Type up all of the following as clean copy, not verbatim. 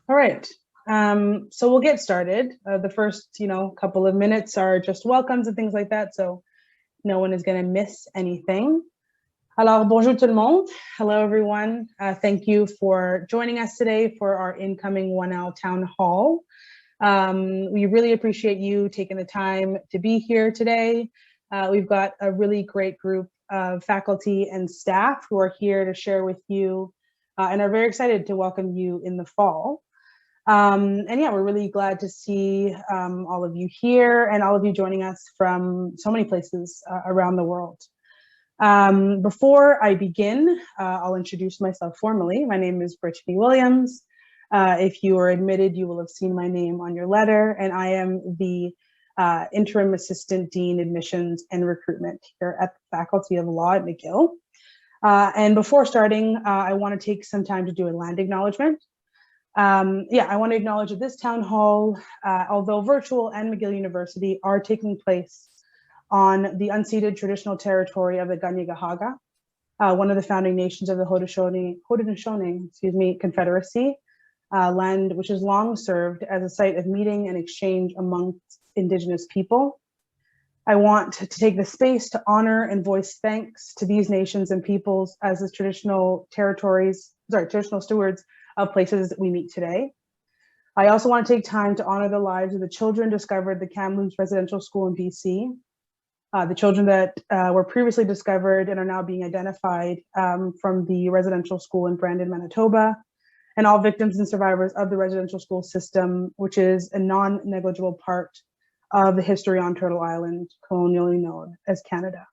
All right, so we'll get started. The first, couple of minutes are just welcomes and things like that, so no one is going to miss anything. Alors, bonjour tout le monde. Hello, everyone. Thank you for joining us today for our incoming 1L Town Hall. We really appreciate you taking the time to be here today. We've got a really great group of faculty and staff who are here to share with you and are very excited to welcome you in the fall. And yeah, we're really glad to see all of you here and all of you joining us from so many places around the world. Before I begin, I'll introduce myself formally. My name is Brittany Williams. If you are admitted, you will have seen my name on your letter, and I am the Interim Assistant Dean Admissions and Recruitment here at the Faculty of Law at McGill. And before starting, I want to take some time to do a land acknowledgement. I want to acknowledge that this town hall, although virtual and McGill University, are taking place on the unceded traditional territory of the Kanien'kehá:ka, one of the founding nations of the Haudenosaunee Confederacy, land which has long served as a site of meeting and exchange amongst Indigenous people. I want to take the space to honor and voice thanks to these nations and peoples as the traditional stewards of places that we meet today. I also want to take time to honor the lives of the children discovered at the Kamloops Residential School in BC, the children that were previously discovered and are now being identified from the residential school in Brandon, Manitoba, and all victims and survivors of the residential school system, which is a non-negligible part of the history on Turtle Island, colonially known as Canada.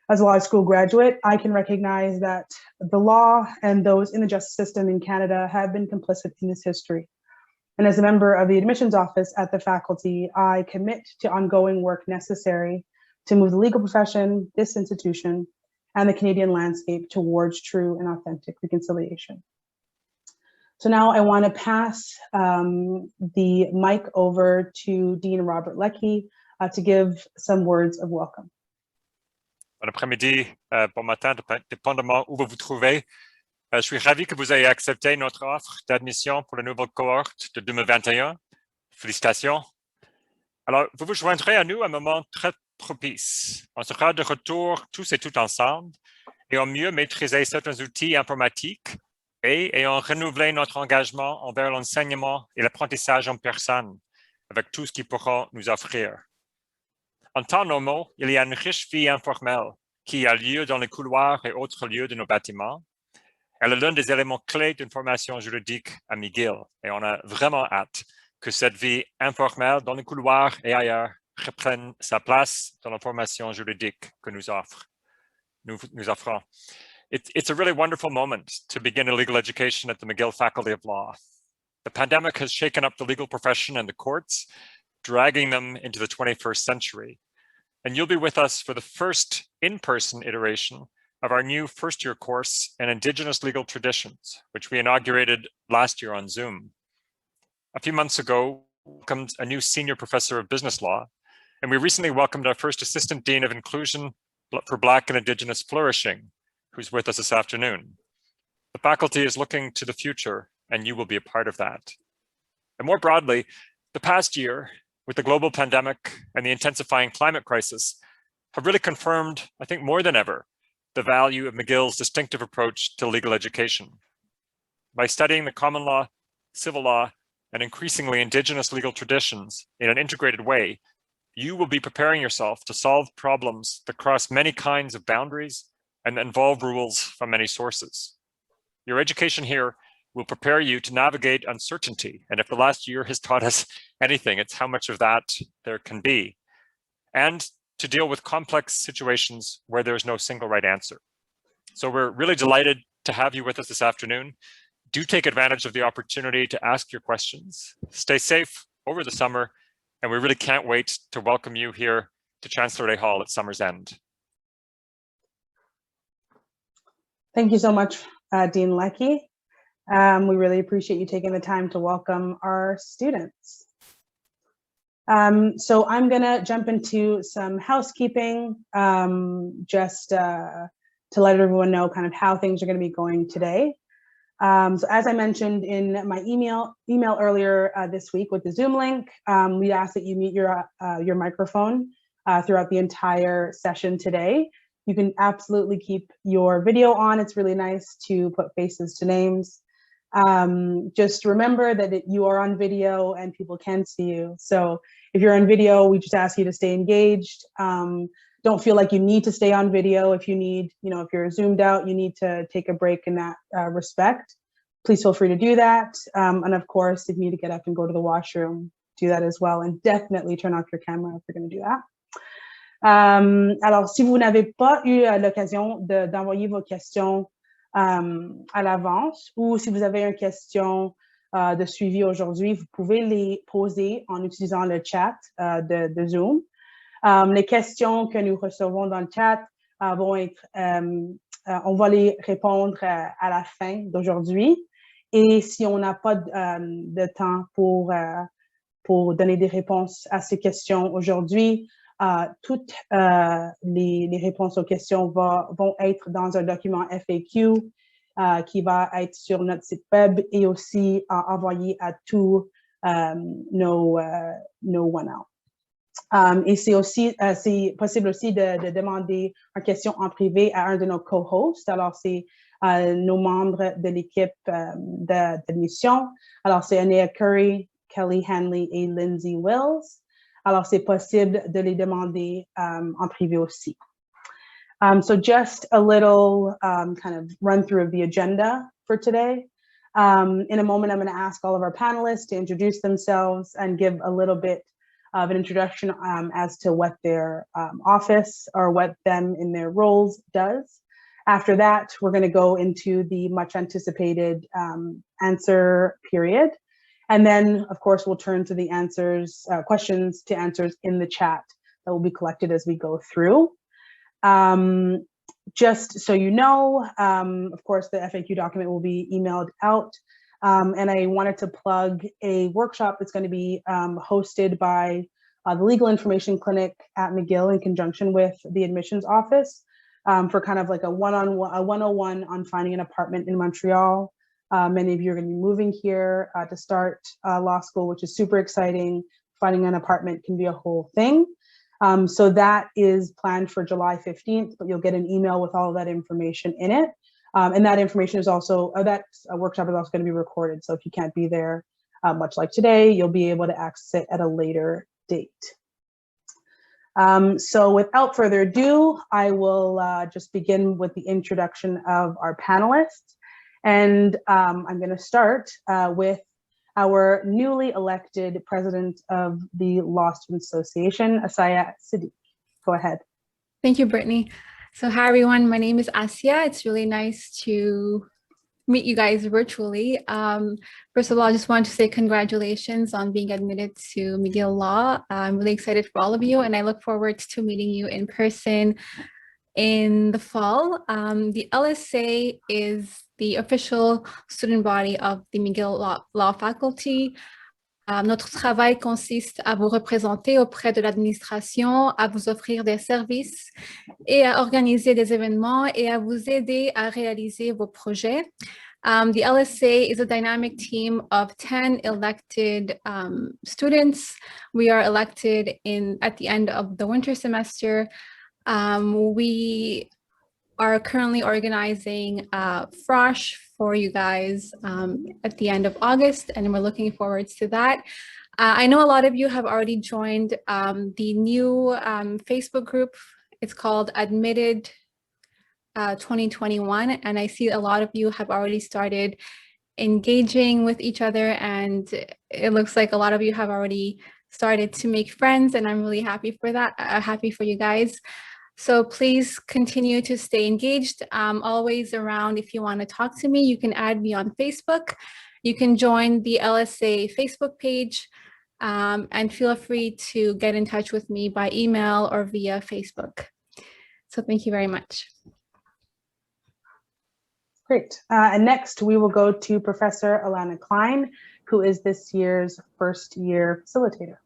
As a law school graduate, I can recognize that the law and those in the justice system in Canada have been complicit in this history. And as a member of the admissions office at the faculty, I commit to ongoing work necessary to move the legal profession, this institution, and the Canadian landscape towards true and authentic reconciliation. So now I want to pass the mic over to Dean Robert Leckie to give some words of welcome. Bon après-midi, bon matin, dépendamment où vous vous trouvez. Je suis ravi que vous ayez accepté notre offre d'admission pour la nouvelle cohorte de 2021. Félicitations. Alors, vous vous joindrez à nous à un moment très propice. On sera de retour tous et toutes ensemble et on mieux maîtriser certains outils informatiques et ayant renouvelé notre engagement envers l'enseignement et l'apprentissage en personne avec tout ce qu'ils pourront nous offrir. En temps normaux, il y a une riche vie informelle qui a lieu dans les couloirs et autres lieux de nos bâtiments. Elle est l'un des éléments clés d'une formation juridique à McGill et on a vraiment hâte que cette vie informelle dans les couloirs et ailleurs reprenne sa place dans la formation juridique que nous offrons. It's a really wonderful moment to begin a legal education at the McGill Faculty of Law. The pandemic has shaken up the legal profession and the courts, dragging them into the 21st century. And you'll be with us for the first in-person iteration of our new first-year course in Indigenous Legal Traditions, which we inaugurated last year on Zoom. A few months ago, we welcomed a new senior professor of business law, and we recently welcomed our first assistant dean of inclusion for Black and Indigenous flourishing, who's with us this afternoon. The faculty is looking to the future, and you will be a part of that. And more broadly, the past year, with the global pandemic and the intensifying climate crisis, have really confirmed, I think more than ever, the value of McGill's distinctive approach to legal education. By studying the common law, civil law, and increasingly Indigenous legal traditions in an integrated way, you will be preparing yourself to solve problems that cross many kinds of boundaries and involve rules from many sources. Your education here will prepare you to navigate uncertainty. And if the last year has taught us anything, it's how much of that there can be. And to deal with complex situations where there's no single right answer. So we're really delighted to have you with us this afternoon. Do take advantage of the opportunity to ask your questions. Stay safe over the summer, and we really can't wait to welcome you here to Chancellor Hall at summer's end. Thank you so much, Dean Leckie. We really appreciate you taking the time to welcome our students. So I'm gonna jump into some housekeeping just to let everyone know kind of how things are gonna be going today. So as I mentioned in my email earlier this week with the Zoom link, we ask that you mute your microphone throughout the entire session today. You can absolutely keep your video on. It's really nice to put faces to names. Just remember that you are on video and people can see you. So if you're on video, we just ask you to stay engaged. Don't feel like you need to stay on video. If you need, if you're zoomed out, you need to take a break in that respect. Please feel free to do that. And of course, if you need to get up and go to the washroom, do that as well. And definitely turn off your camera if you're going to do that. Alors, si vous n'avez pas eu l'occasion d'envoyer vos questions à l'avance, ou si vous avez une question de suivi aujourd'hui, vous pouvez les poser en utilisant le chat de Zoom. Les questions que nous recevons dans le chat vont être, on va les répondre à la fin d'aujourd'hui. Et si on n'a pas de temps pour donner des réponses à ces questions aujourd'hui, toutes les réponses aux questions vont être dans un document FAQ qui va être sur notre site web et aussi envoyé à tous nos one-out. Et c'est possible aussi de demander une question en privé à un de nos co-hosts. Alors, c'est nos membres de l'équipe d'admission. Alors, c'est Anea Curry, Kelly Hanley et Lindsay Wills. Alors, c'est possible de les demander en privé aussi. So just a little kind of run through of the agenda for today. In a moment, I'm going to ask all of our panelists to introduce themselves and give a little bit of an introduction as to what their office or what them in their roles does. After that, we're going to go into the much anticipated answer period. And then, of course, we'll turn to the questions to answers in the chat that will be collected as we go through. Just so you know, of course, the FAQ document will be emailed out. And I wanted to plug a workshop that's going to be hosted by the Legal Information Clinic at McGill in conjunction with the admissions office for kind of like a 101 on finding an apartment in Montreal. Many of you are going to be moving here to start law school, which is super exciting. Finding an apartment can be a whole thing. So that is planned for July 15th, but you'll get an email with all of that information in it. And that information is also, that workshop is also going to be recorded. So if you can't be there, much like today, you'll be able to access it at a later date. So without further ado, I will just begin with the introduction of our panelists. And I'm going to start with our newly elected president of the Law Students Association, Asaya Siddiq. Go ahead. Thank you, Brittany. So hi, everyone. My name is Asya. It's really nice to meet you guys virtually. First of all, I just want to say congratulations on being admitted to McGill Law. I'm really excited for all of you, and I look forward to meeting you in person in the fall. The LSA is the official student body of the McGill Law Faculty. Notre travail consiste à vous représenter auprès de l'administration, à vous offrir des services et à organiser des événements et à vous aider à réaliser vos projets. The LSA is a dynamic team of 10 elected students. We are elected at the end of the winter semester. We are currently organizing Frosh for you guys at the end of August, and we're looking forward to that. I know a lot of you have already joined the new Facebook group. It's called Admitted 2021, and I see a lot of you have already started engaging with each other, and it looks like a lot of you have already started to make friends, and I'm really happy for that, happy for you guys. So please continue to stay engaged, always around. If you want to talk to me, you can add me on Facebook. You can join the LSA Facebook page, and feel free to get in touch with me by email or via Facebook. So thank you very much. Great. And next we will go to Professor Alana Klein, who is this year's first year facilitator.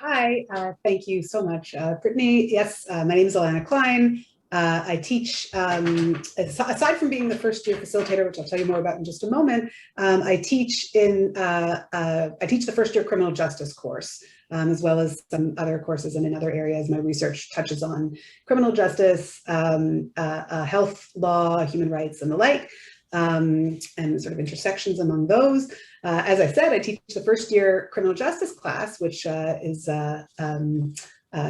Hi, thank you so much, Brittany. Yes, my name is Alana Klein. I teach, aside from being the first year facilitator, which I'll tell you more about in just a moment, I teach the first year criminal justice course, as well as some other courses and in other areas. My research touches on criminal justice, health law, human rights, and the like, and sort of intersections among those. As I said, I teach the first year criminal justice class, which is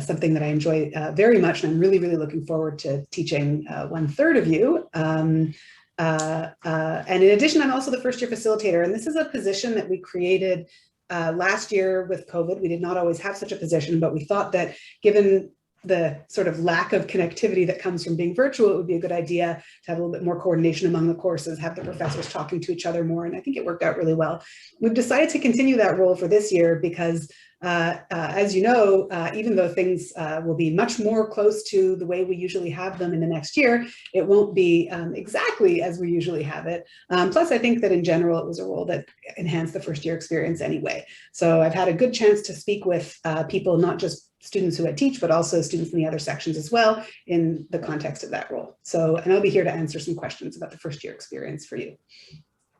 something that I enjoy very much, and I'm really, really looking forward to teaching 1/3 of you. And in addition, I'm also the first year facilitator, and this is a position that we created last year with COVID. We did not always have such a position, but we thought that given the sort of lack of connectivity that comes from being virtual, it would be a good idea to have a little bit more coordination among the courses, have the professors talking to each other more, and I think it worked out really well. We've decided to continue that role for this year because as you know, even though things will be much more close to the way we usually have them in the next year, it won't be exactly as we usually have it. Plus, I think that in general, it was a role that enhanced the first year experience anyway. So I've had a good chance to speak with people, not just students who I teach, but also students in the other sections as well in the context of that role. So, and I'll be here to answer some questions about the first year experience for you.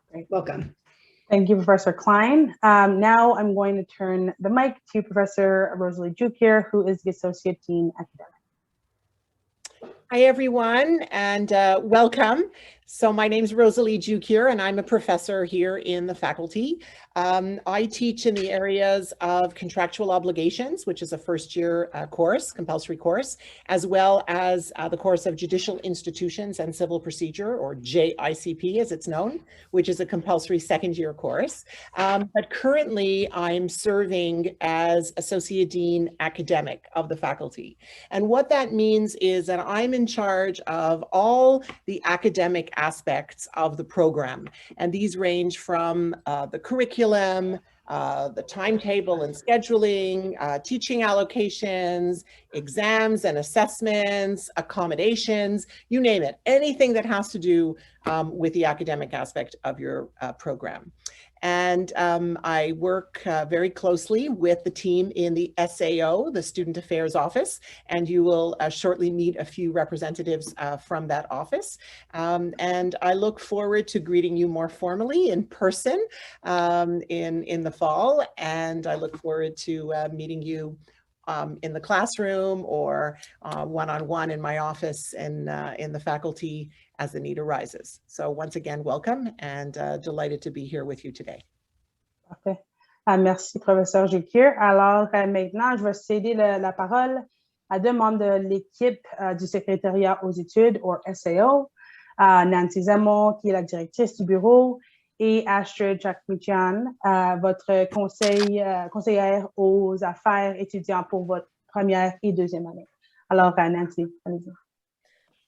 Great, welcome. Thank you, Professor Klein. Now I'm going to turn the mic to Professor Rosalie Jukier, who is the Associate Dean Academic. Hi, everyone, and welcome. So my name is Rosalie Jukier, and I'm a professor here in the faculty. I teach in the areas of contractual obligations, which is a first year course, compulsory course, as well as the course of judicial institutions and civil procedure, or JICP as it's known, which is a compulsory second year course. But currently I'm serving as Associate Dean Academic of the faculty. And what that means is that I'm in charge of all the academic aspects of the program. And these range from the curriculum, the timetable and scheduling, teaching allocations, exams and assessments, accommodations, you name it, anything that has to do with the academic aspect of your program. And I work very closely with the team in the SAO, the Student Affairs Office, and you will shortly meet a few representatives from that office. And I look forward to greeting you more formally in person in the fall, and I look forward to meeting you in the classroom or one-on-one in my office in the faculty as the need arises. So once again, welcome, and delighted to be here with you today. Parfait. Merci, Professeur Jukier. Alors maintenant, je vais céder la parole à deux membres de l'équipe du secrétariat aux études, ou SAO, Nancy Zamo, qui est la directrice du bureau, et Astrid Chakmichan, votre conseillère aux affaires étudiants pour votre première et deuxième année. Alors, Nancy, allez-y.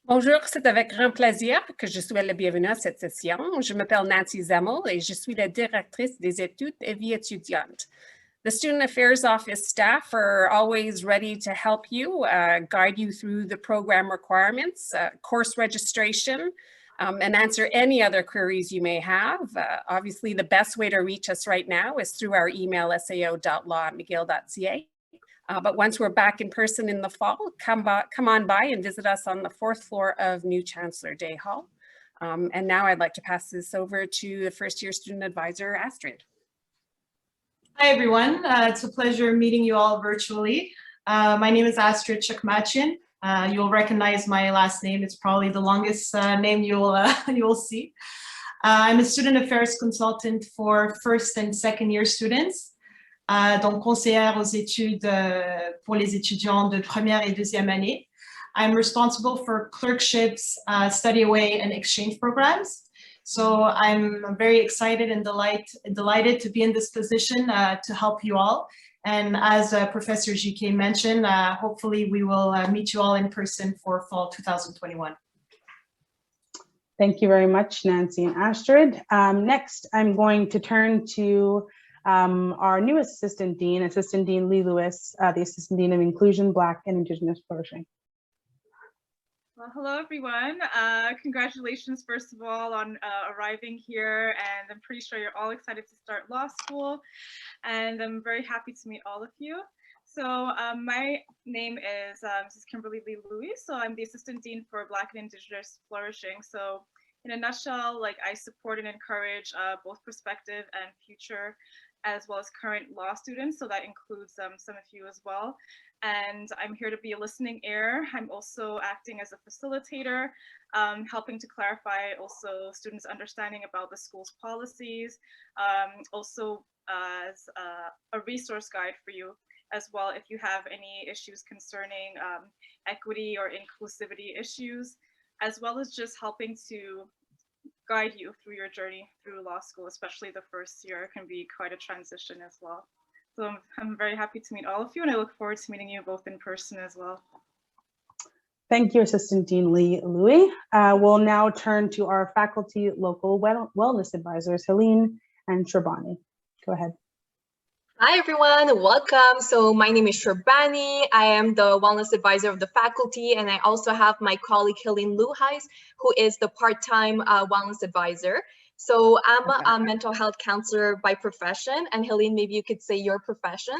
Bonjour, c'est avec grand plaisir que je souhaite la bienvenue à cette session. Je m'appelle Nancy Zemmel et je suis la directrice des études et vie étudiante. The Student Affairs Office staff are always ready to help you, guide you through the program requirements, course registration, and answer any other queries you may have. Obviously, the best way to reach us right now is through our email, sao.law@mcgill.ca. But once we're back in person in the fall, come on by and visit us on the 4th floor of New Chancellor Day Hall. And now I'd like to pass this over to the first year student advisor, Astrid. Hi, everyone. It's a pleasure meeting you all virtually. My name is Astrid Chakmachin. You'll recognize my last name. It's probably the longest name you'll see. I'm a student affairs consultant for first and second year students. Donc conseillère aux études pour les étudiants de première et deuxième année. I'm responsible for clerkships, study away, and exchange programs. So I'm very excited and delighted to be in this position to help you all. And as Professor GK mentioned, hopefully we will meet you all in person for fall 2021. Thank you very much, Nancy and Astrid. Next, I'm going to turn to our new Assistant Dean Lee Lewis, the Assistant Dean of Inclusion, Black, and Indigenous Flourishing. Well, hello, everyone. Congratulations, first of all, on arriving here. And I'm pretty sure you're all excited to start law school. And I'm very happy to meet all of you. My name is Mrs. Kimberly Lee Louis. So I'm the Assistant Dean for Black and Indigenous Flourishing. So in a nutshell, like I support and encourage both prospective and future as well as current law students. So that includes some of you as well. And I'm here to be a listening ear. I'm also acting as a facilitator, helping to clarify also students' understanding about the school's policies, also as a resource guide for you as well if you have any issues concerning equity or inclusivity issues, as well as just helping to guide you through your journey through law school, especially the first year can be quite a transition as well. So I'm very happy to meet all of you, and I look forward to meeting you both in person as well. Thank you, Assistant Dean Lee Louis. We'll now turn to our faculty local wellness advisors, Helene and Shrabani. Go ahead. Hi, everyone. Welcome. So my name is Shrabani. I am the wellness advisor of the faculty, and I also have my colleague, Helene Luhais, who is the part-time wellness advisor. So I'm a mental health counselor by profession, and Helene, maybe you could say your profession.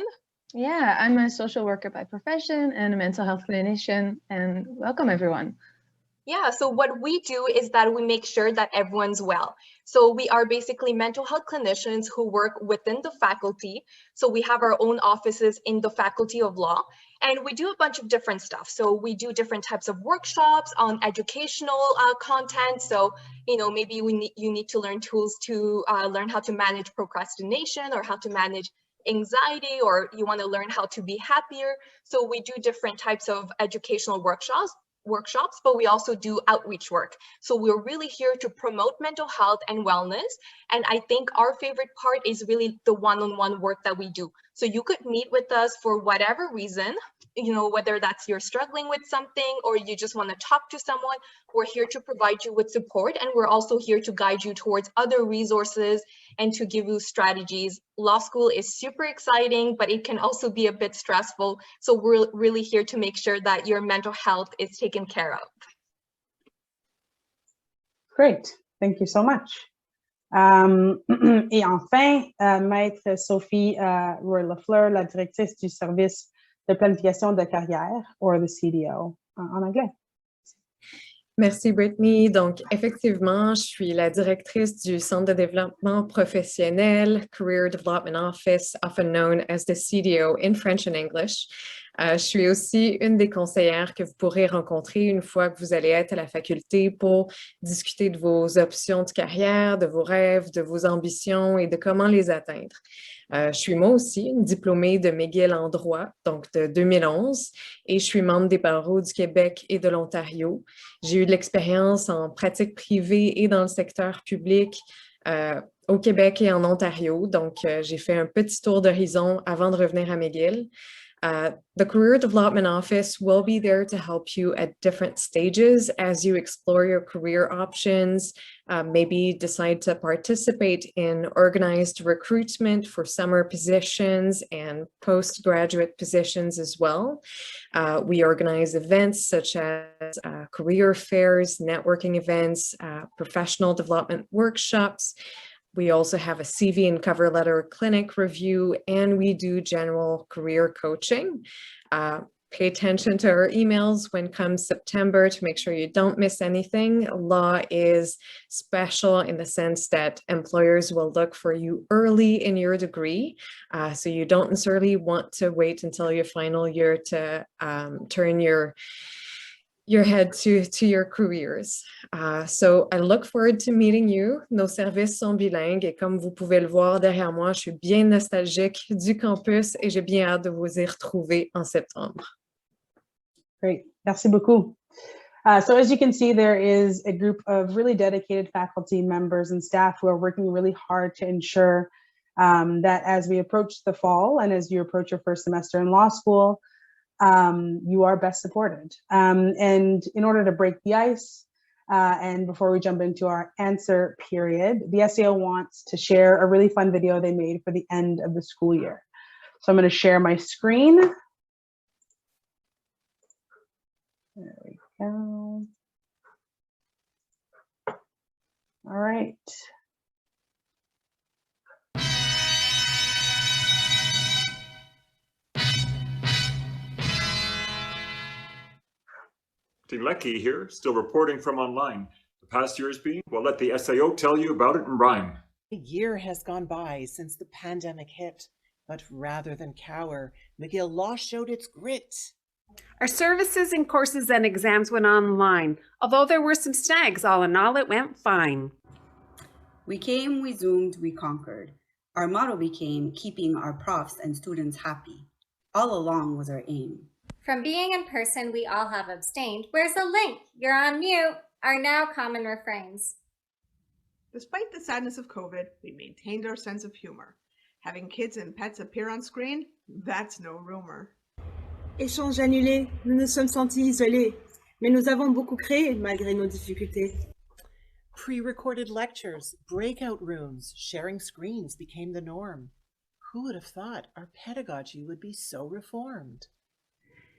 Yeah, I'm a social worker by profession and a mental health clinician, and welcome, everyone. Yeah, so what we do is that we make sure that everyone's well. So we are basically mental health clinicians who work within the faculty. So we have our own offices in the Faculty of Law, and we do a bunch of different stuff. So we do different types of workshops on educational content. So, you know, maybe you need to learn tools to learn how to manage procrastination or how to manage anxiety, or you want to learn how to be happier. So we do different types of educational workshops, but we also do outreach work. So we're really here to promote mental health and wellness. And I think our favorite part is really the one-on-one work that we do. So you could meet with us for whatever reason, you know, whether that's you're struggling with something or you just want to talk to someone, we're here to provide you with support. And we're also here to guide you towards other resources and to give you strategies. Law school is super exciting, but it can also be a bit stressful. So we're really here to make sure that your mental health is taken care of. Great, thank you so much. Et enfin, Maître Sophie Roy-Lafleur, la directrice du service de planification de carrière, or the CDO en anglais. Merci Brittany. Donc effectivement, je suis la directrice du Centre de développement professionnel, Career Development Office, often known as the CDO in French and English. Je suis aussi une des conseillères que vous pourrez rencontrer une fois que vous allez être à la faculté pour discuter de vos options de carrière, de vos rêves, de vos ambitions et de comment les atteindre. Je suis moi aussi une diplômée de McGill en droit, donc de 2011, et je suis membre des barreaux du Québec et de l'Ontario. J'ai eu de l'expérience en pratique privée et dans le secteur public au Québec et en Ontario, donc j'ai fait un petit tour d'horizon avant de revenir à McGill. The Career Development Office will be there to help you at different stages as you explore your career options, maybe decide to participate in organized recruitment for summer positions and postgraduate positions as well. We organize events such as career fairs, networking events, professional development workshops. We also have a CV and cover letter clinic review, and we do general career coaching. Pay attention to our emails when comes September to make sure you don't miss anything. Law is special in the sense that employers will look for you early in your degree. So you don't necessarily want to wait until your final year to turn your head to your careers. So I look forward to meeting you. Nos services sont bilingues et comme vous pouvez le voir derrière moi, je suis bien nostalgique du campus et j'ai bien hâte de vous y retrouver en septembre. Great, merci beaucoup. So as you can see, there is a group of really dedicated faculty members and staff who are working really hard to ensure that as we approach the fall and as you approach your first semester in law school, you are best supported. And in order to break the ice, and before we jump into our answer period, the SAO wants to share a really fun video they made for the end of the school year. So I'm going to share my screen. There we go. All right. Lecky here, still reporting from online. The past year has been, well, let the SAO tell you about it in rhyme. A year has gone by since the pandemic hit, but rather than cower, McGill Law showed its grit. Our services and courses and exams went online. Although there were some snags, all in all, it went fine. We came, we zoomed, we conquered. Our motto became keeping our profs and students happy. All along was our aim. From being in person, we all have abstained. Where's the link? You're on mute are now common refrains. Despite the sadness of COVID, we maintained our sense of humor. Having kids and pets appear on screen, that's no rumor. Échanges annulés, nous nous sommes sentis isolés, mais nous avons beaucoup créé malgré nos difficultés. Pre-recorded lectures, breakout rooms, sharing screens became the norm. Who would have thought our pedagogy would be so reformed?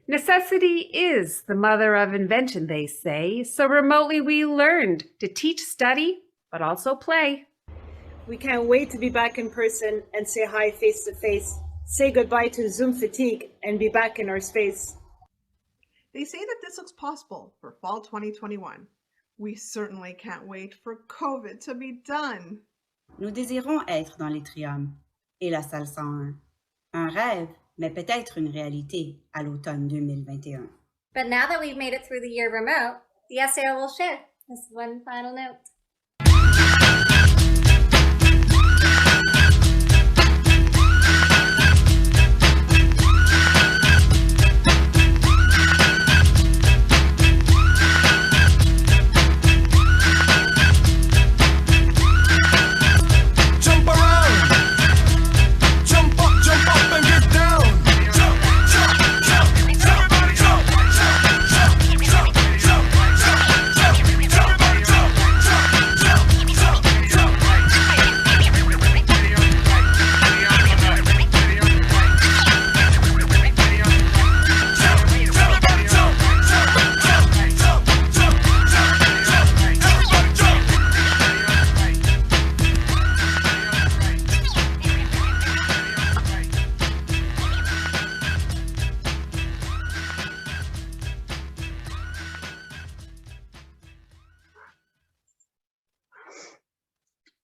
Necessity is the mother of invention, they say, so remotely we learned to teach, study, but also play. We can't wait to be back in person and say hi face to face, say goodbye to Zoom fatigue and be back in our space. They say that this looks possible for fall 2021. We certainly can't wait for COVID to be done. Nous désirons être dans l'atrium et la salle 101. Un rêve, mais peut-être une réalité à l'automne 2021. But now that we've made it through the year remote, the SAO will share this one final note.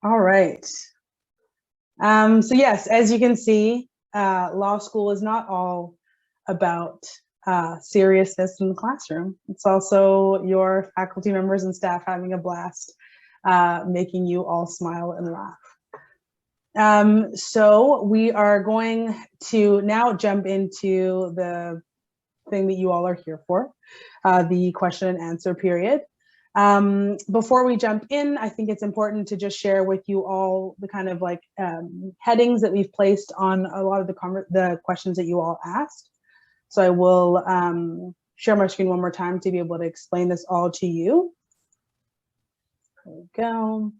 All right. So yes, as you can see, law school is not all about seriousness in the classroom. It's also your faculty members and staff having a blast, making you all smile and laugh. So we are going to now jump into the thing that you all are here for, the question and answer period. Before we jump in, I think it's important to just share with you all the kind of like headings that we've placed on a lot of the questions that you all asked. So I will share my screen one more time to be able to explain this all to you. There we go.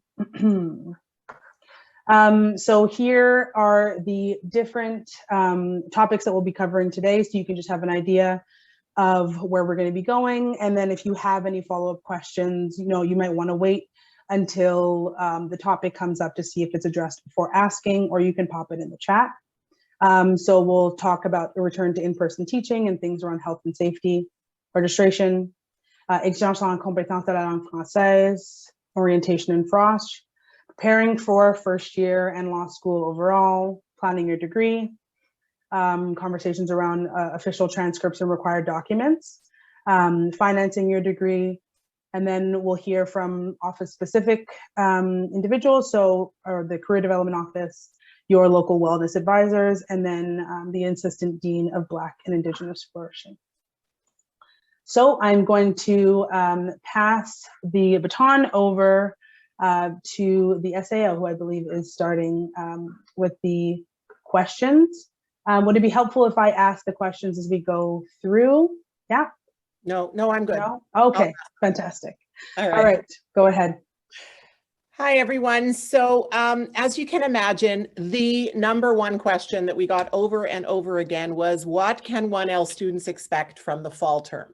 So here are the different topics that we'll be covering today, so you can just have an idea of where we're going to be going. And then if you have any follow-up questions, you might want to wait until the topic comes up to see if it's addressed before asking, or you can pop it in the chat. So we'll talk about the return to in-person teaching and things around health and safety, registration, exigence en compétence de la langue française, orientation in FROSH, preparing for first year and law school overall, planning your degree, conversations around official transcripts and required documents, financing your degree, and then we'll hear from office-specific individuals, or the Career Development Office, your local wellness advisors, and then the Assistant Dean of Black and Indigenous Flourishing. So I'm going to pass the baton over to the SAO, who I believe is starting with the questions. Would it be helpful if I ask the questions as we go through? Yeah? No, I'm good. No? Okay, fantastic. All right, go ahead. Hi, everyone. So as you can imagine, the number one question that we got over and over again was, what can 1L students expect from the fall term?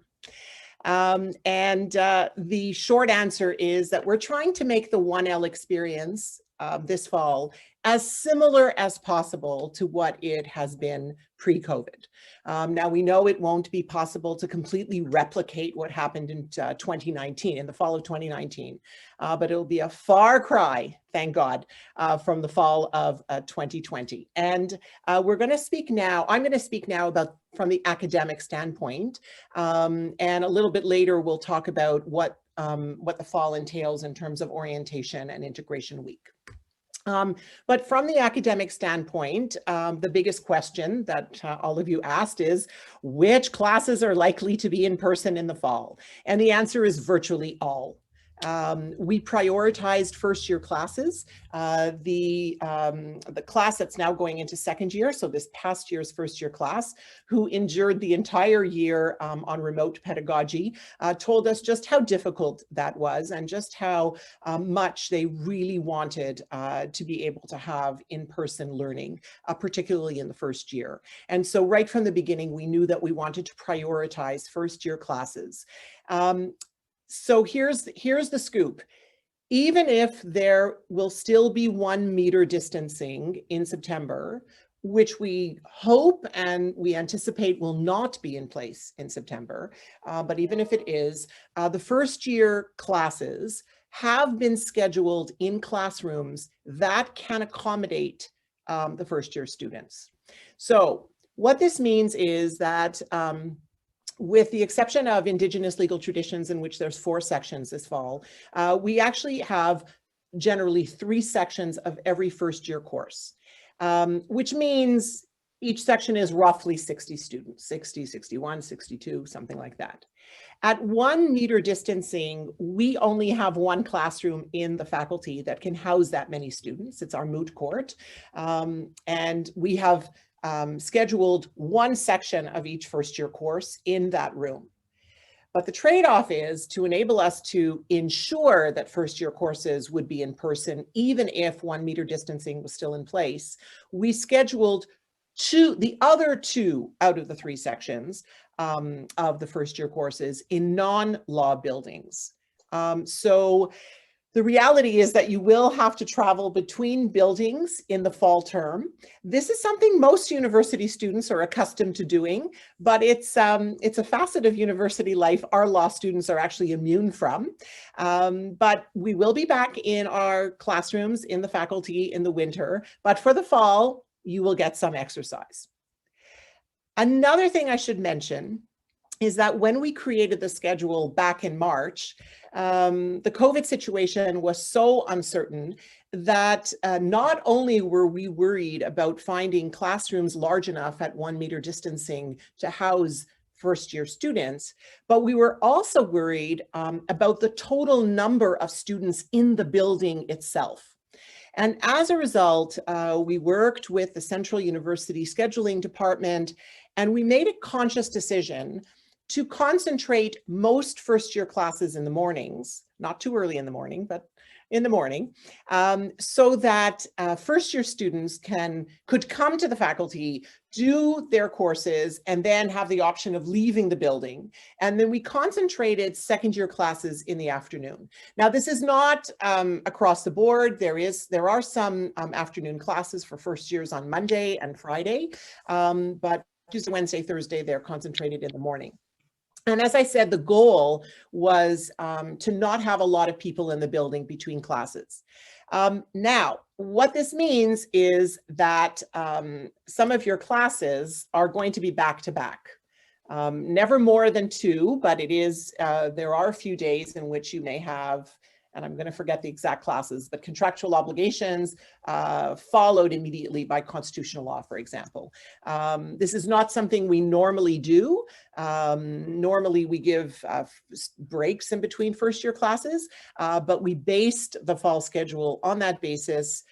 The short answer is that we're trying to make the 1L experience this fall as similar as possible to what it has been pre-COVID. Now we know it won't be possible to completely replicate what happened in 2019, in the fall of 2019, but it'll be a far cry, thank God, from the fall of 2020. And we're going to speak now, I'm going to speak now about from the academic standpoint, and a little bit later we'll talk about what the fall entails in terms of orientation and integration week. But from the academic standpoint, the biggest question that all of you asked is, which classes are likely to be in person in the fall? And the answer is virtually all. We prioritized first year classes. The class that's now going into second year, so this past year's first year class, who endured the entire year on remote pedagogy, told us just how difficult that was and just how much they really wanted to be able to have in-person learning, particularly in the first year. And so right from the beginning, we knew that we wanted to prioritize first year classes. So here's the scoop. Even if there will still be 1 meter distancing in September, which we hope and we anticipate will not be in place in September, but even if it is, the first year classes have been scheduled in classrooms that can accommodate the first year students. So what this means is that with the exception of Indigenous legal traditions, in which there's 4 sections this fall, we actually have generally 3 sections of every first year course, which means each section is roughly 60 students, 60, 61, 62, something like that. At 1 meter distancing, we only have 1 classroom in the faculty that can house that many students. It's our moot court. And we have scheduled 1 section of each first year course in that room. But the trade-off is to enable us to ensure that first year courses would be in person, even if 1 meter distancing was still in place. We scheduled the other 2 out of the 3 sections of the first year courses in non-law buildings. So the reality is that you will have to travel between buildings in the fall term. This is something most university students are accustomed to doing, but it's a facet of university life our law students are actually immune from. But we will be back in our classrooms in the faculty in the winter, but for the fall, you will get some exercise. Another thing I should mention is that when we created the schedule back in March, the COVID situation was so uncertain that not only were we worried about finding classrooms large enough at 1 meter distancing to house first year students, but we were also worried about the total number of students in the building itself. And as a result, we worked with the Central University Scheduling Department, and we made a conscious decision to concentrate most first year classes in the mornings, not too early in the morning, but in the morning, so that first year students could come to the faculty, do their courses, and then have the option of leaving the building. And then we concentrated second year classes in the afternoon. Now, this is not across the board. There are some afternoon classes for first years on Monday and Friday, but Tuesday, Wednesday, Thursday, they're concentrated in the morning. And as I said, the goal was to not have a lot of people in the building between classes. Now, what this means is that some of your classes are going to be back-to-back. Never more than 2, but it is, there are a few days in which you may have, and I'm going to forget the exact classes, but contractual obligations followed immediately by constitutional law, for example. This is not something we normally do. Normally we give breaks in between first year classes, but we based the fall schedule on that basis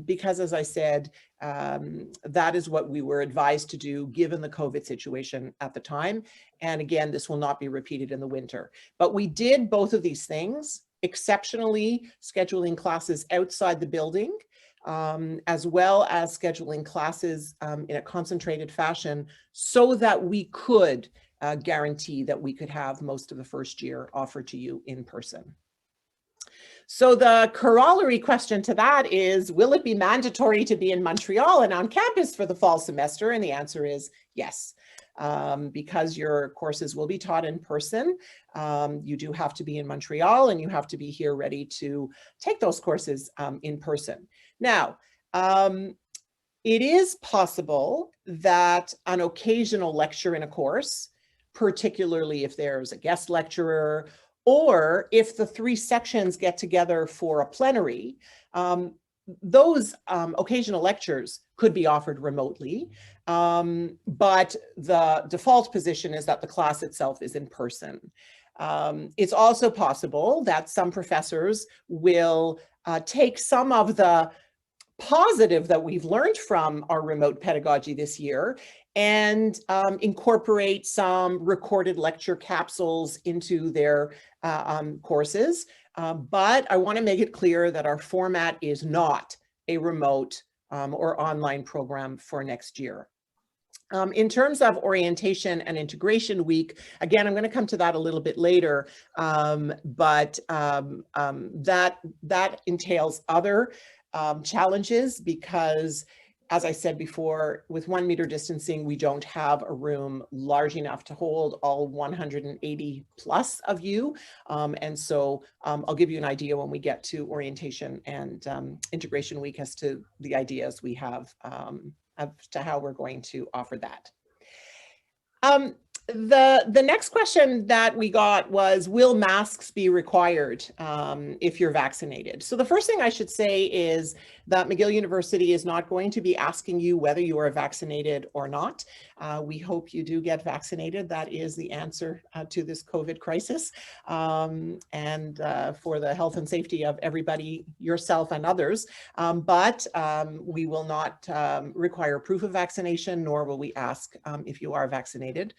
because, as I said, that is what we were advised to do given the COVID situation at the time. And again, this will not be repeated in the winter. But we did both of these things, exceptionally scheduling classes outside the building, as well as scheduling classes in a concentrated fashion so that we could guarantee that we could have most of the first year offered to you in person. So the corollary question to that is, will it be mandatory to be in Montreal and on campus for the fall semester? And the answer is yes. Because your courses will be taught in person, you do have to be in Montreal and you have to be here ready to take those courses in person. Now, it is possible that an occasional lecture in a course, particularly if there's a guest lecturer, or if the 3 sections get together for a plenary, those occasional lectures could be offered remotely, but the default position is that the class itself is in person. It's also possible that some professors will take some of the positive that we've learned from our remote pedagogy this year and incorporate some recorded lecture capsules into their courses. But I want to make it clear that our format is not a remote or online program for next year. In terms of orientation and integration week, again, I'm going to come to that a little bit later, but that entails other challenges because, as I said before, with 1 meter distancing, we don't have a room large enough to hold all 180 plus of you. And so I'll give you an idea when we get to orientation and integration week as to the ideas we have as to how we're going to offer that. The next question that we got was, will masks be required if you're vaccinated? So the first thing I should say is that McGill University is not going to be asking you whether you are vaccinated or not. We hope you do get vaccinated. That is the answer to this COVID crisis, and for the health and safety of everybody, yourself and others. But we will not require proof of vaccination, nor will we ask if you are vaccinated.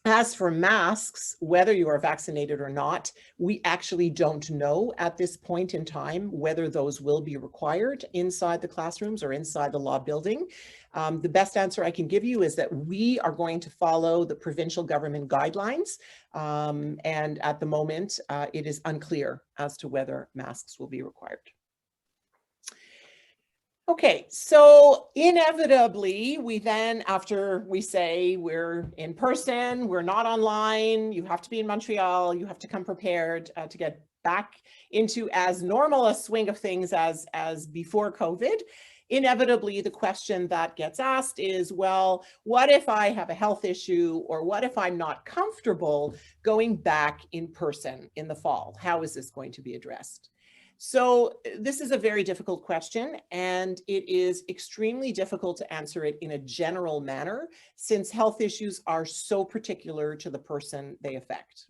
As for masks, whether you are vaccinated or not, we actually don't know at this point in time whether those will be required inside the classrooms or inside the law building. The best answer I can give you is that we are going to follow the provincial government guidelines. And at the moment, it is unclear as to whether masks will be required. Okay, so inevitably, we then, after we say we're in person, we're not online, you have to be in Montreal, you have to come prepared to get back into as normal a swing of things as before COVID. Inevitably, the question that gets asked is, well, what if I have a health issue, or what if I'm not comfortable going back in person in the fall? How is this going to be addressed? So this is a very difficult question, and it is extremely difficult to answer it in a general manner, since health issues are so particular to the person they affect.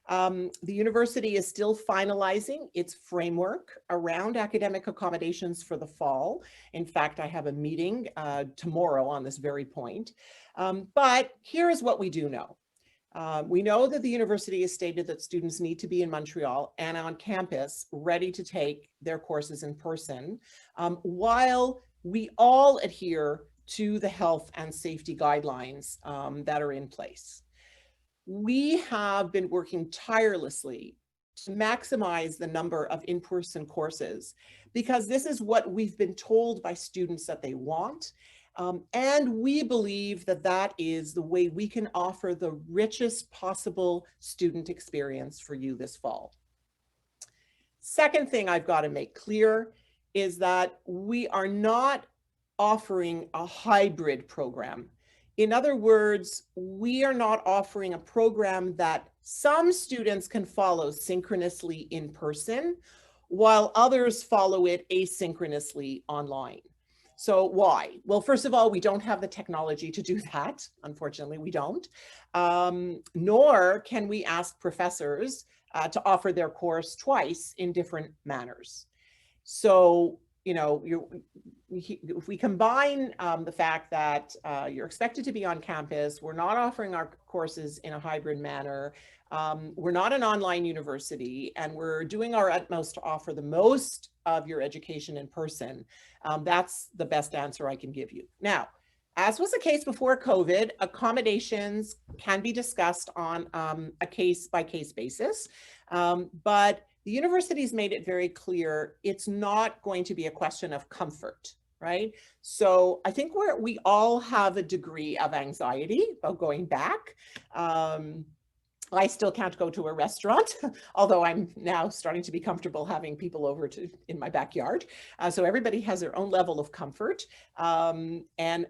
The university is still finalizing its framework around academic accommodations for the fall. In fact, I have a meeting tomorrow on this very point. But here is what we do know. We know that the university has stated that students need to be in Montreal and on campus ready to take their courses in person, while we all adhere to the health and safety guidelines that are in place. We have been working tirelessly to maximize the number of in-person courses because this is what we've been told by students that they want. And we believe that that is the way we can offer the richest possible student experience for you this fall. Second thing I've got to make clear is that we are not offering a hybrid program. In other words, we are not offering a program that some students can follow synchronously in person, while others follow it asynchronously online. So why? Well, first of all, we don't have the technology to do that. Unfortunately, we don't. Nor can we ask professors to offer their course twice in different manners. So, you know, if we combine the fact that you're expected to be on campus, we're not offering our courses in a hybrid manner, we're not an online university, and we're doing our utmost to offer the most of your education in person, that's the best answer I can give you. Now, as was the case before COVID, accommodations can be discussed on a case-by-case basis, but the university's made it very clear it's not going to be a question of comfort, right? So I think we all have a degree of anxiety about going back. I still can't go to a restaurant, although I'm now starting to be comfortable having people over in my backyard. So everybody has their own level of comfort. And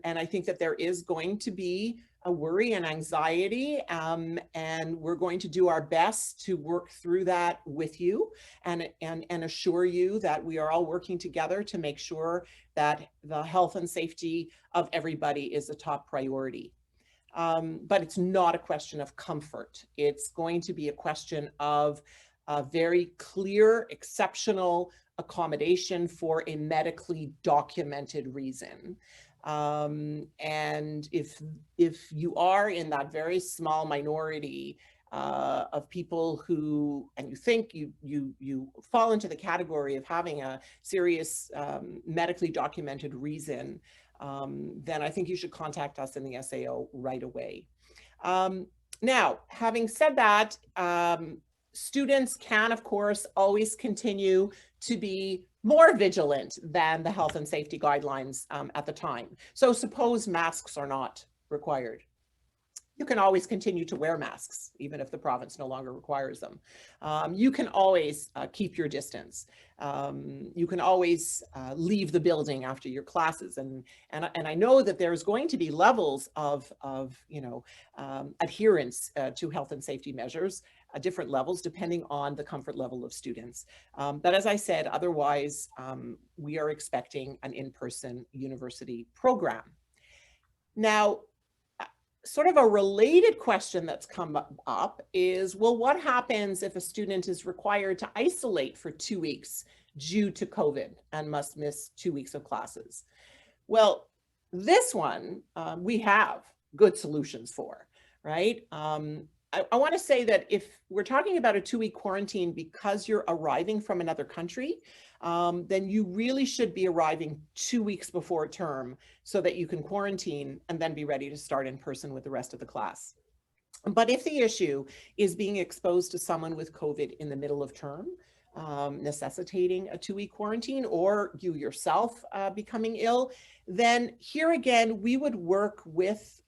I think that there is going to be a worry and anxiety, and we're going to do our best to work through that with you and assure you that we are all working together to make sure that the health and safety of everybody is a top priority. But it's not a question of comfort. It's going to be a question of a very clear, exceptional accommodation for a medically documented reason. And if you are in that very small minority of people who, and you think you fall into the category of having a serious medically documented reason, then I think you should contact us in the SAO right away. Now, having said that, students can, of course, always continue to be more vigilant than the health and safety guidelines at the time. So suppose masks are not required. You can always continue to wear masks, even if the province no longer requires them. You can always keep your distance. You can always leave the building after your classes. And I know that there's going to be levels of adherence to health and safety measures, different levels depending on the comfort level of students. But as I said, otherwise, we are expecting an in-person university program. Now, sort of a related question that's come up is, well, what happens if a student is required to isolate for 2 weeks due to COVID and must miss 2 weeks of classes? Well, this one we have good solutions for, right? I want to say that if we're talking about a 2-week quarantine because you're arriving from another country, then you really should be arriving 2 weeks before term so that you can quarantine and then be ready to start in person with the rest of the class. But if the issue is being exposed to someone with COVID in the middle of term, necessitating a 2-week quarantine, or you yourself becoming ill, then here again, we would work with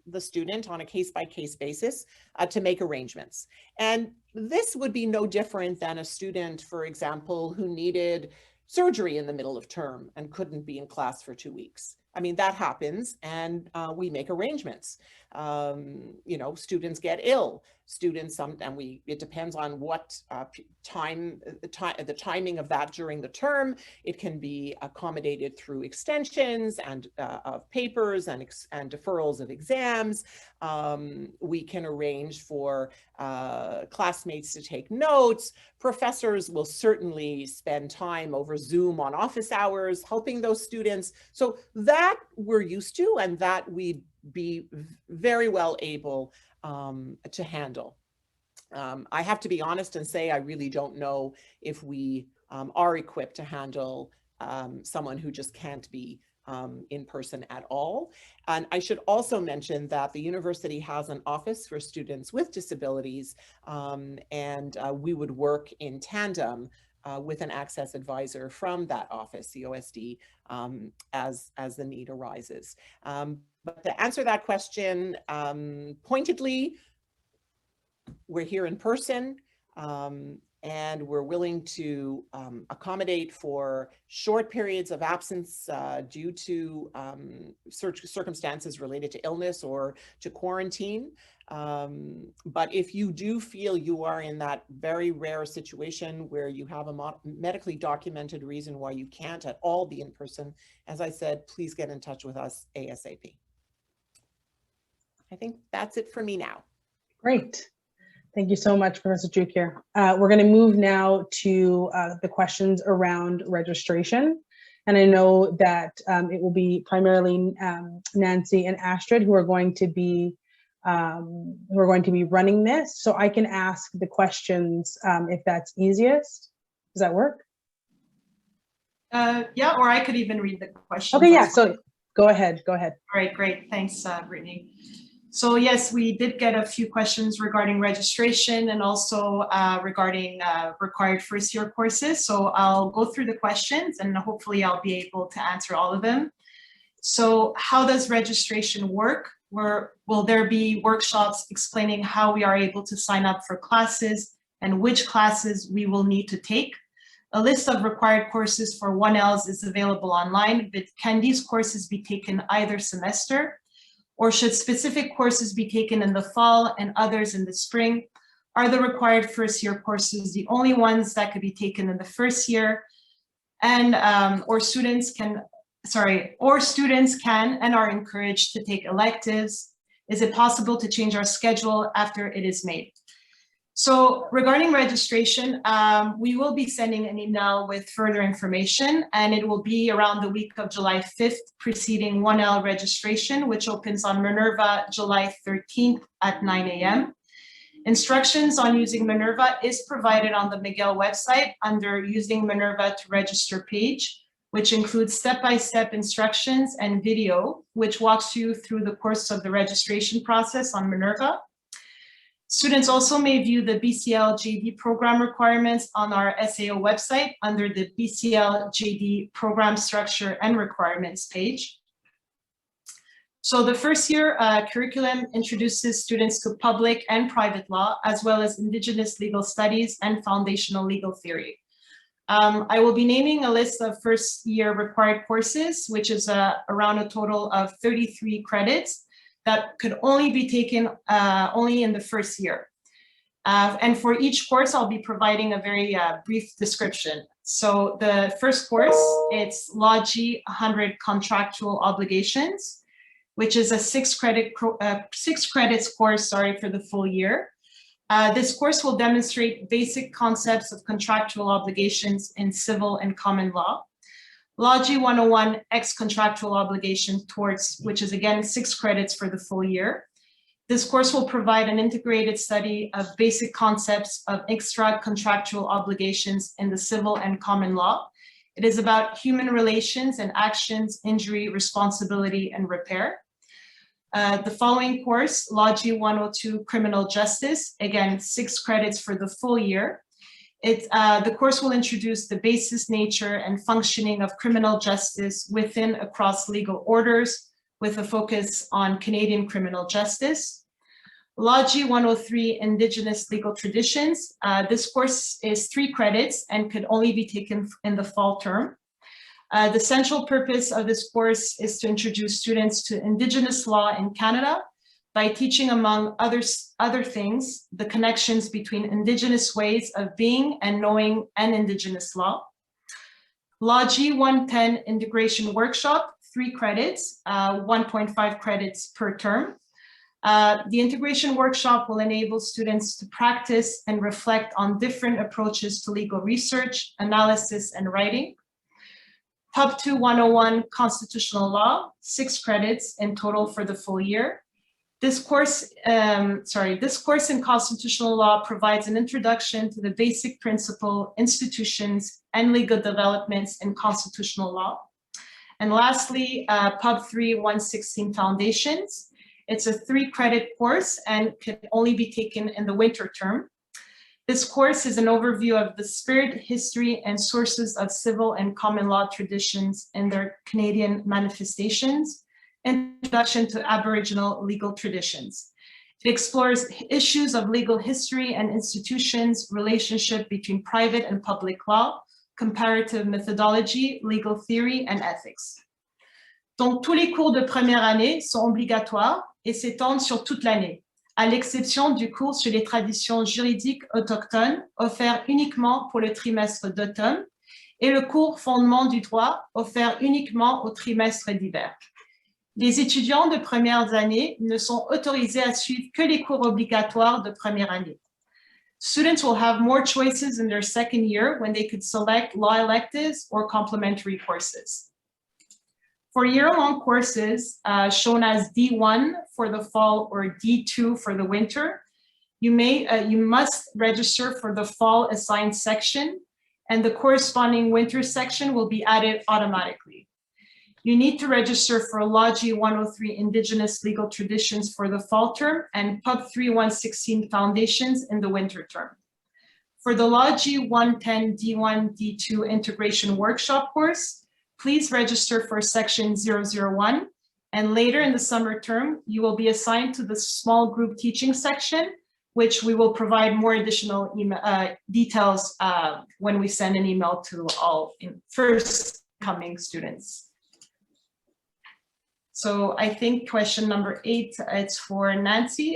the student on a case-by-case basis to make arrangements. And this would be no different than a student, for example, who needed surgery in the middle of term and couldn't be in class for 2 weeks. I mean, that happens, and we make arrangements. You know, students get ill. Students, it depends on what the timing of that during the term. It can be accommodated through extensions and of papers and deferrals of exams. We can arrange for classmates to take notes. Professors will certainly spend time over Zoom on office hours, helping those students. So that we're used to, and that we'd be very well able to handle. I have to be honest and say I really don't know if we are equipped to handle someone who just can't be in person at all. And I should also mention that the university has an office for students with disabilities, and we would work in tandem with an access advisor from that office, the OSD, as the need arises. But to answer that question pointedly, we're here in person, and we're willing to accommodate for short periods of absence due to circumstances related to illness or to quarantine. But if you do feel you are in that very rare situation where you have a medically documented reason why you can't at all be in person, as I said, please get in touch with us ASAP. I think that's it for me now. Great. Thank you so much, Professor Jukir. We're going to move now to the questions around registration. And I know that it will be primarily Nancy and Astrid who are going to be running this. So I can ask the questions if that's easiest. Does that work? Yeah, or I could even read the questions. Okay, yeah, so go ahead. All right, great. Thanks, Brittany. So yes, we did get a few questions regarding registration and also regarding required first year courses. So I'll go through the questions and hopefully I'll be able to answer all of them. So how does registration work? Will there be workshops explaining how we are able to sign up for classes and which classes we will need to take? A list of required courses for 1Ls is available online, but can these courses be taken either semester? Or should specific courses be taken in the fall and others in the spring? Are the required first year courses the only ones that could be taken in the first year? And or students can and are encouraged to take electives? Is it possible to change our schedule after it is made? So regarding registration, we will be sending an email with further information, and it will be around the week of July 5th, preceding 1L registration, which opens on Minerva July 13th at 9 a.m. Instructions on using Minerva is provided on the Miguel website under Using Minerva to Register page, which includes step-by-step instructions and video, which walks you through the course of the registration process on Minerva. Students also may view the BCL JD program requirements on our SAO website under the BCL JD program structure and requirements page. So the first year curriculum introduces students to public and private law, as well as Indigenous legal studies and foundational legal theory. I will be naming a list of first year required courses, which is around a total of 33 credits that could only be taken only in the first year. And for each course, I'll be providing a very brief description. So the first course, it's Law G 100 Contractual Obligations, which is a 6 credits course, for the full year. This course will demonstrate basic concepts of contractual obligations in civil and common law. Law G 101 X Contractual Obligation Torts, which is again 6 credits for the full year. This course will provide an integrated study of basic concepts of extra-contractual obligations in the civil and common law. It is about human relations and actions, injury, responsibility, and repair. The following course, Law G 102 Criminal Justice, again, 6 credits for the full year. The course will introduce the basis, nature, and functioning of criminal justice within across legal orders, with a focus on Canadian criminal justice. Law G 103 Indigenous Legal Traditions. This course is 3 credits and could only be taken in the fall term. The central purpose of this course is to introduce students to Indigenous law in Canada by teaching, among other things, the connections between Indigenous ways of being and knowing and Indigenous law. Law G 110 Integration Workshop, 3 credits, 1.5 credits per term. The integration workshop will enable students to practice and reflect on different approaches to legal research, analysis, and writing. Pub 2 101 Constitutional Law, 6 credits in total for the full year. This course in constitutional law provides an introduction to the basic principle, institutions, and legal developments in constitutional law. And lastly, Pub 3 116 Foundations. It's a 3-credit course and can only be taken in the winter term. This course is an overview of the spirit, history, and sources of civil and common law traditions and their Canadian manifestations. Introduction to Aboriginal legal traditions. It explores issues of legal history and institutions, relationship between private and public law, comparative methodology, legal theory, and ethics. Donc, tous les cours de première année sont obligatoires et s'étendent sur toute l'année, à l'exception du cours sur les traditions juridiques autochtones, offert uniquement pour le trimestre d'automne, et le cours fondement du droit, offert uniquement au trimestre d'hiver. Les étudiants de premières années ne sont autorisés à suivre que les cours obligatoires de première année. Students will have more choices in their second year when they could select law electives or complementary courses. For year-long courses, shown as D1 for the fall or D2 for the winter, you must register for the fall assigned section, and the corresponding winter section will be added automatically. You need to register for Logi 103 Indigenous Legal Traditions for the fall term and Pub 3 116 Foundations in the winter term. For the Logi 110 D1 D2 Integration Workshop course, please register for section 001, and later in the summer term, you will be assigned to the small group teaching section, which we will provide more additional details when we send an email to all first coming students. So I think question number 8, it's for Nancy.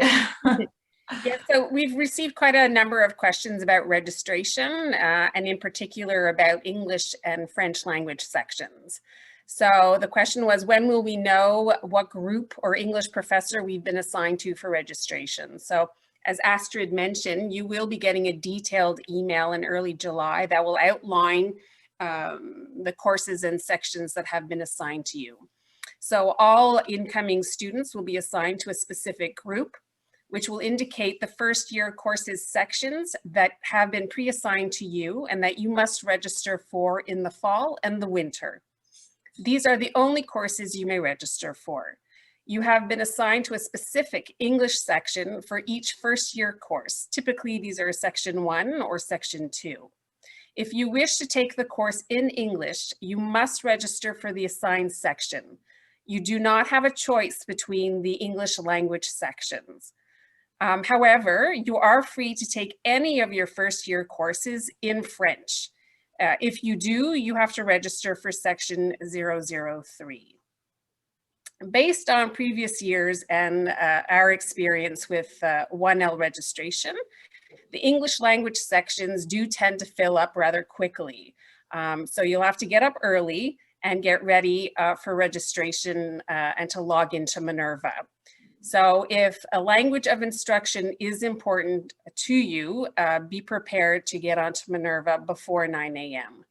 Yeah, so we've received quite a number of questions about registration and in particular about English and French language sections. So the question was, when will we know what group or English professor we've been assigned to for registration? So as Astrid mentioned, you will be getting a detailed email in early July that will outline the courses and sections that have been assigned to you. So all incoming students will be assigned to a specific group, which will indicate the first year courses sections that have been pre-assigned to you and that you must register for in the fall and the winter. These are the only courses you may register for. You have been assigned to a specific English section for each first year course. Typically, these are section 1 or section 2. If you wish to take the course in English, you must register for the assigned section. You do not have a choice between the English language sections. However, you are free to take any of your first year courses in French. If you do, you have to register for section 003. Based on previous years and our experience with 1L registration, the English language sections do tend to fill up rather quickly. So you'll have to get up early and get ready for registration and to log into Minerva. So if a language of instruction is important to you, be prepared to get onto Minerva before 9 a.m.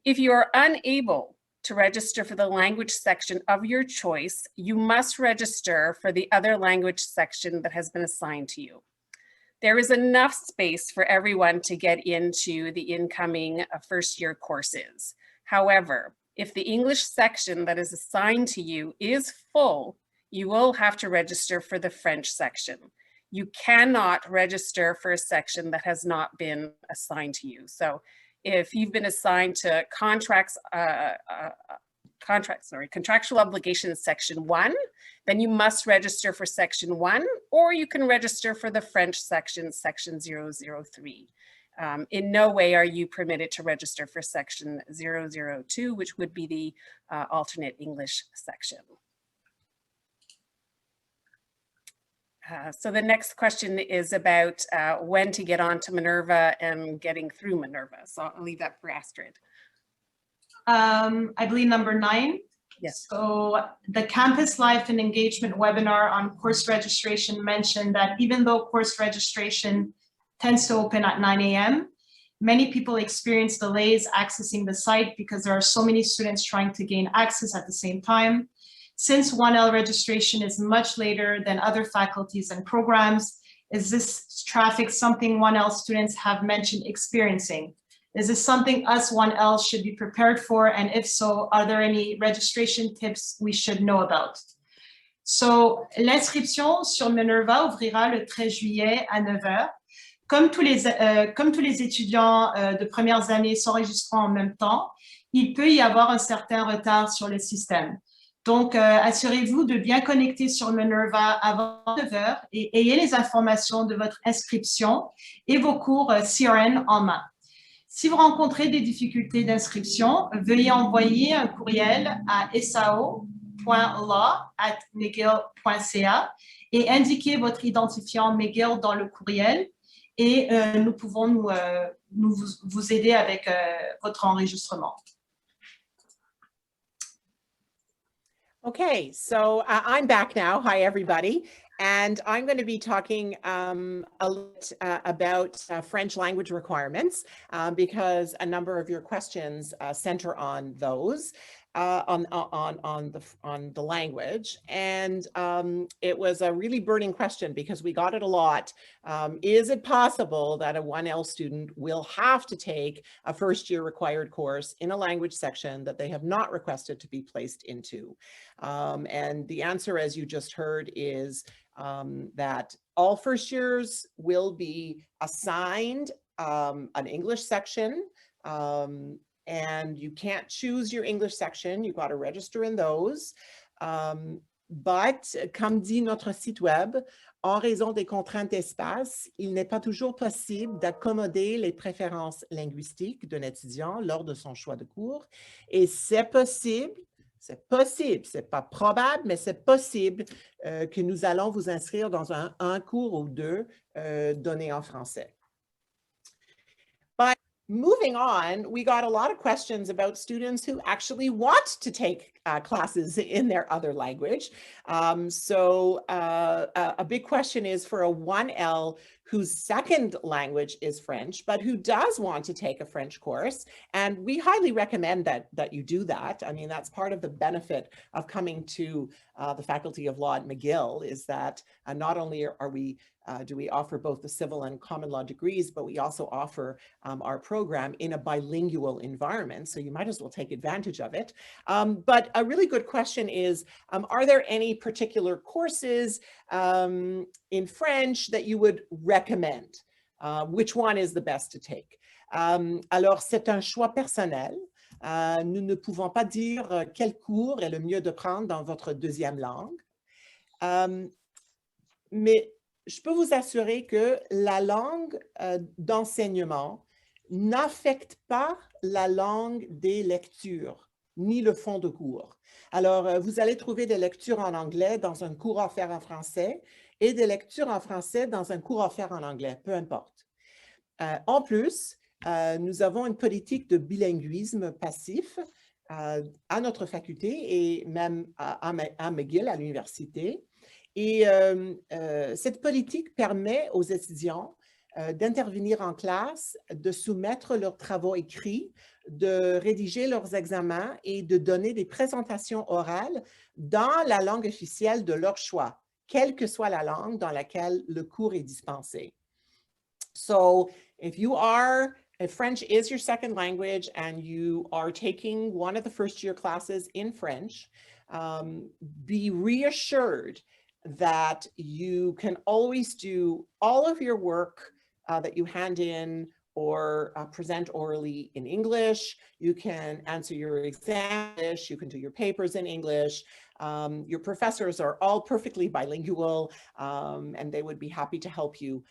If you are unable to register for the language section of your choice, you must register for the other language section that has been assigned to you. There is enough space for everyone to get into the incoming first year courses. However, if the English section that is assigned to you is full, you will have to register for the French section. You cannot register for a section that has not been assigned to you. So if you've been assigned to contractual obligations section 1, then you must register for section 1, or you can register for the French section, section 003. In no way are you permitted to register for section 002, which would be the alternate English section. So the next question is about when to get onto Minerva and getting through Minerva. So I'll leave that for Astrid. I believe number 9. Yes. So the Campus Life and Engagement webinar on course registration mentioned that even though course registration tends to open at 9 a.m., many people experience delays accessing the site because there are so many students trying to gain access at the same time. Since 1L registration is much later than other faculties and programs, is this traffic something 1L students have mentioned experiencing? Is this something us 1L should be prepared for? And if so, are there any registration tips we should know about? So, l'inscription sur Minerva ouvrira le 13 juillet à 9 h. Comme tous les étudiants de premières années s'enregistrent en même temps, il peut y avoir un certain retard sur le système. Donc, assurez-vous de bien connecter sur Minerva avant 9 h et ayez les informations de votre inscription et vos cours CRN en main. Si vous rencontrez des difficultés d'inscription, veuillez envoyer un courriel à sao.law@mcgill.ca et indiquer votre identifiant McGill dans le courriel et nous pouvons vous aider avec votre enregistrement. Okay, so I'm back now. Hi, everybody. And I'm going to be talking a lot about French language requirements because a number of your questions center on those. on the language, and it was a really burning question because we got it a lot. Is it possible that a 1L student will have to take a first-year required course in a language section that they have not requested to be placed into? And the answer, as you just heard, is that all first years will be assigned an English section, and you can't choose your English section. You've got to register in those. But, comme dit notre site web, en raison des contraintes d'espace, il n'est pas toujours possible d'accommoder les préférences linguistiques d'un étudiant lors de son choix de cours. Et c'est possible, c'est pas probable, mais c'est possible que nous allons vous inscrire dans un cours ou deux donnés en français. But moving on, we got a lot of questions about students who actually want to take classes in their other language. So a big question is for a 1L whose second language is French, but who does want to take a French course. And we highly recommend that you do that. I mean, that's part of the benefit of coming to the Faculty of Law at McGill, is that not only do we offer both the civil and common law degrees, but we also offer our program in a bilingual environment. So you might as well take advantage of it. But a really good question is, are there any particular courses in French that you would recommend? Which one is the best to take? Alors, c'est un choix personnel. Nous ne pouvons pas dire quel cours est le mieux de prendre dans votre deuxième langue. Mais je peux vous assurer que la langue d'enseignement n'affecte pas la langue des lectures, ni le fond de cours. Alors, vous allez trouver des lectures en anglais dans un cours offert en français et des lectures en français dans un cours offert en anglais, peu importe. En plus, nous avons une politique de bilinguisme passif à notre faculté et même à McGill, à l'université. Et cette politique permet aux étudiants d'intervenir en classe, de soumettre leurs travaux écrits, de rédiger leurs examens et de donner des présentations orales dans la langue officielle de leur choix, quelle que soit la langue dans laquelle le cours est dispensé. So, if French is your second language and you are taking one of the first year classes in French, be reassured that you can always do all of your work that you hand in or present orally in English. You can answer your exam in English, you can do your papers in English. Your professors are all perfectly bilingual, and they would be happy to help you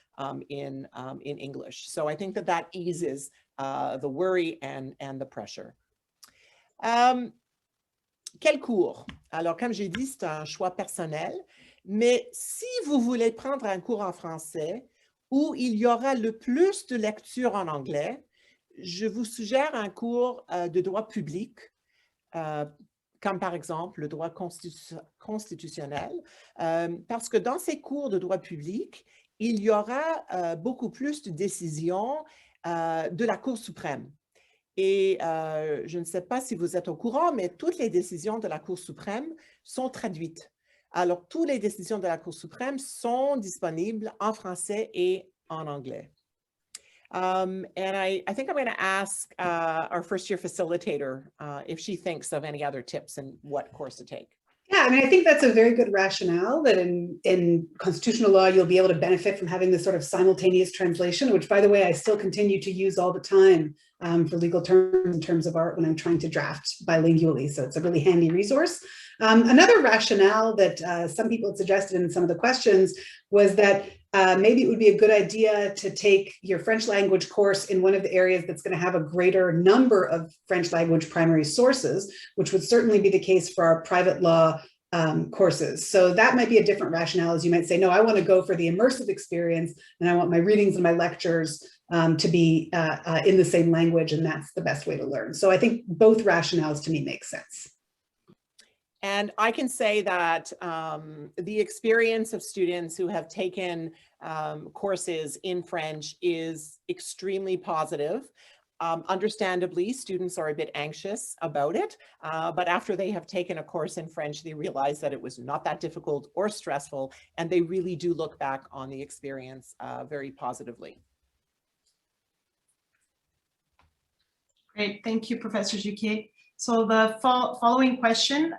in English. So I think that eases the worry and the pressure. Quel cours? Alors, comme j'ai dit, c'est un choix personnel. Mais si vous voulez prendre un cours en français où il y aura le plus de lectures en anglais, je vous suggère un cours de droit public, comme par exemple le droit constitutionnel, parce que dans ces cours de droit public, il y aura beaucoup plus de décisions de la Cour suprême. Et je ne sais pas si vous êtes au courant, mais toutes les décisions de la Cour suprême sont traduites. Alors, toutes les décisions de la Cour suprême sont disponibles en français et en anglais. And I think I'm going to ask our first year facilitator if she thinks of any other tips and what course to take. Yeah, I mean, I think that's a very good rationale that in constitutional law, you'll be able to benefit from having this sort of simultaneous translation, which, by the way, I still continue to use all the time for legal terms in terms of art when I'm trying to draft bilingually. So it's a really handy resource. Another rationale that some people had suggested in some of the questions was that maybe it would be a good idea to take your French language course in one of the areas that's going to have a greater number of French language primary sources, which would certainly be the case for our private law courses. So that might be a different rationale, as you might say, no, I want to go for the immersive experience and I want my readings and my lectures to be in the same language, and that's the best way to learn. So I think both rationales to me make sense. And I can say that the experience of students who have taken courses in French is extremely positive. Understandably, students are a bit anxious about it, but after they have taken a course in French, they realize that it was not that difficult or stressful, and they really do look back on the experience very positively. Great, thank you, Professor Juquier. So the following question,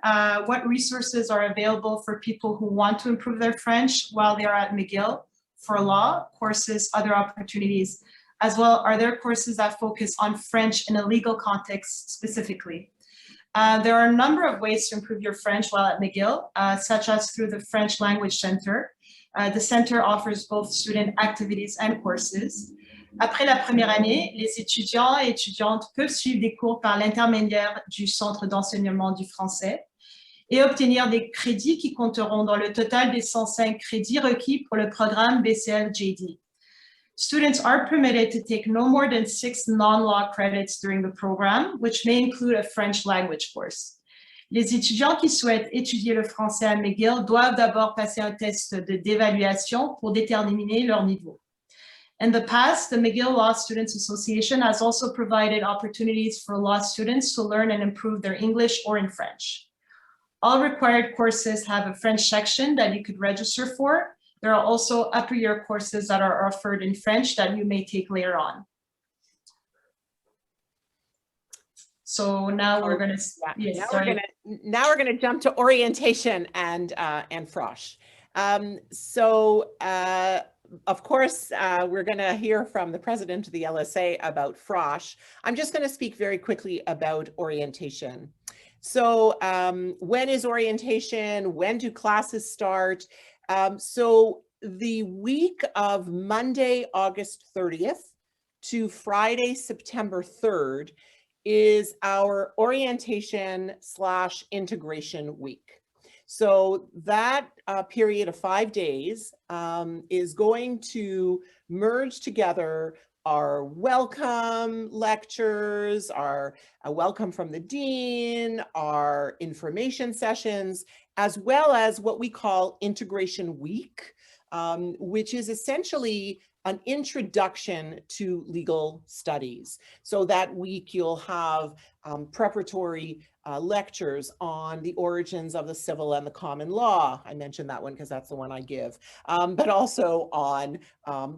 what resources are available for people who want to improve their French while they are at McGill for law, courses, other opportunities? As well, are there courses that focus on French in a legal context specifically? There are a number of ways to improve your French while at McGill, such as through the French Language Center. The center offers both student activities and courses. Après la première année, les étudiants et étudiantes peuvent suivre des cours par l'intermédiaire du Centre d'enseignement du français et obtenir des crédits qui compteront dans le total des 105 crédits requis pour le programme BCL JD. Students are permitted to take no more than 6 non-law credits during the program, which may include a French language course. Les étudiants qui souhaitent étudier le français à McGill doivent d'abord passer un test d'évaluation pour déterminer leur niveau. In the past, the McGill Law Students Association has also provided opportunities for law students to learn and improve their English or in French. All required courses have a French section that you could register for. There are also upper year courses that are offered in French that you may take later on. So now we're going to now we're going to jump to orientation and Frosh. Of course, we're going to hear from the president of the LSA about Frosh. I'm just going to speak very quickly about orientation. So when is orientation? When do classes start? So the week of Monday, August 30th to Friday, September 3rd is our orientation / integration week. So that period of 5 days is going to merge together our welcome lectures, our welcome from the dean, our information sessions, as well as what we call integration week, which is essentially an introduction to legal studies. So that week you'll have preparatory lectures on the origins of the civil and the common law. I mentioned that one because that's the one I give, but also on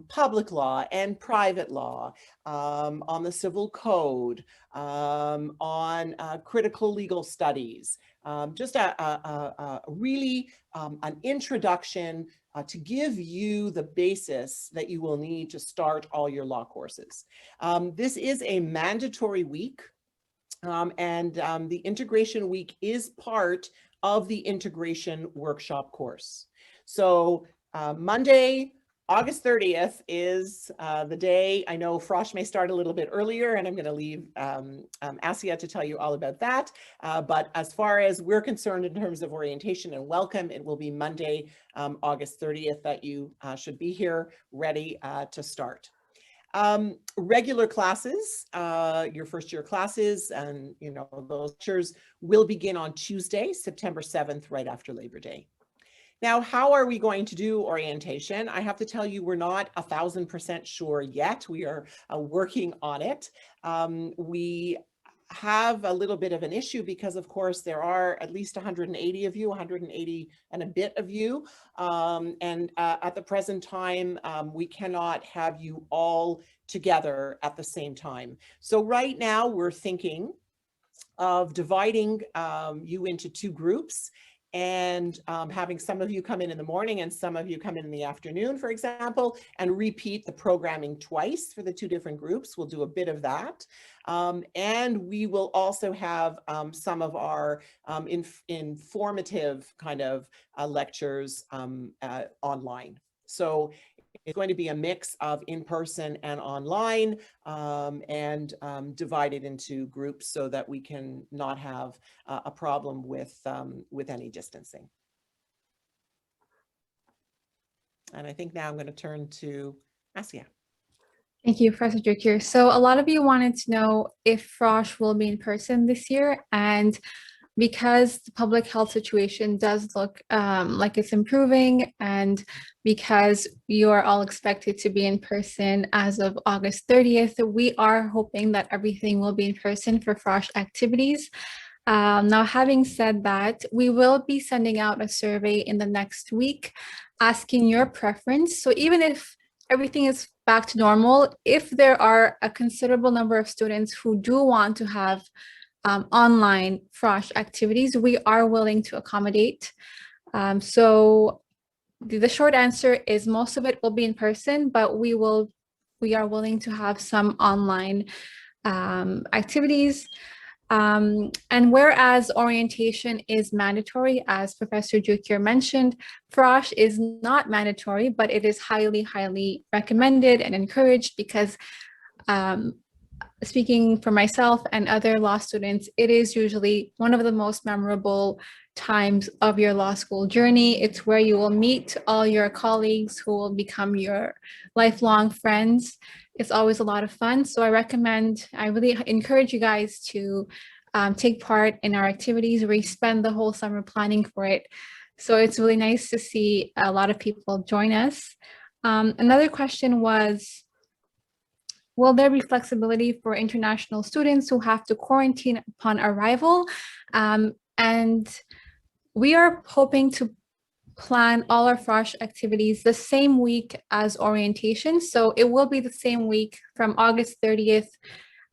public law and private law, on the civil code, on critical legal studies, just really an introduction to give you the basis that you will need to start all your law courses. This is a mandatory week, and the integration week is part of the integration workshop course. So Monday, August 30th is the day. I know Frosh may start a little bit earlier, and I'm going to leave Assia to tell you all about that. But as far as we're concerned in terms of orientation and welcome, it will be Monday, August 30th that you should be here ready to start. Regular classes, your first year classes, and those lectures will begin on Tuesday, September 7th, right after Labor Day. Now, how are we going to do orientation? I have to tell you, we're not 1000% sure yet. We are working on it. We have a little bit of an issue because, of course, there are at least 180 of you, 180 and a bit of you. And at the present time, we cannot have you all together at the same time. So right now, we're thinking of dividing you into 2 groups, and having some of you come in the morning and some of you come in the afternoon, for example, and repeat the programming twice for the 2 different groups. We'll do a bit of that. And we will also have some of our informative kind of lectures online. So it's going to be a mix of in-person and online, and divided into groups so that we can not have a problem with any distancing. And I think now I'm going to turn to Assia. Thank you, Professor Juquier. So a lot of you wanted to know if Frosh will be in person this year, and because the public health situation does look like it's improving, and because you are all expected to be in person as of August 30th, we are hoping that everything will be in person for Frosh activities. Now, having said that, we will be sending out a survey in the next week asking your preference. So even if everything is back to normal, if there are a considerable number of students who do want to have online Frosh activities, we are willing to accommodate. So the short answer is most of it will be in person, but we are willing to have some online activities. And whereas orientation is mandatory, as Professor Jukier mentioned, Frosh is not mandatory, but it is highly, highly recommended and encouraged because speaking for myself and other law students, it is usually one of the most memorable times of your law school journey. It's where you will meet all your colleagues who will become your lifelong friends. It's always a lot of fun. So I really encourage you guys to take part in our activities. We spend the whole summer planning for it. So it's really nice to see a lot of people join us. Another question was, will there be flexibility for international students who have to quarantine upon arrival? And we are hoping to plan all our Frosh activities the same week as orientation. So it will be the same week from August 30th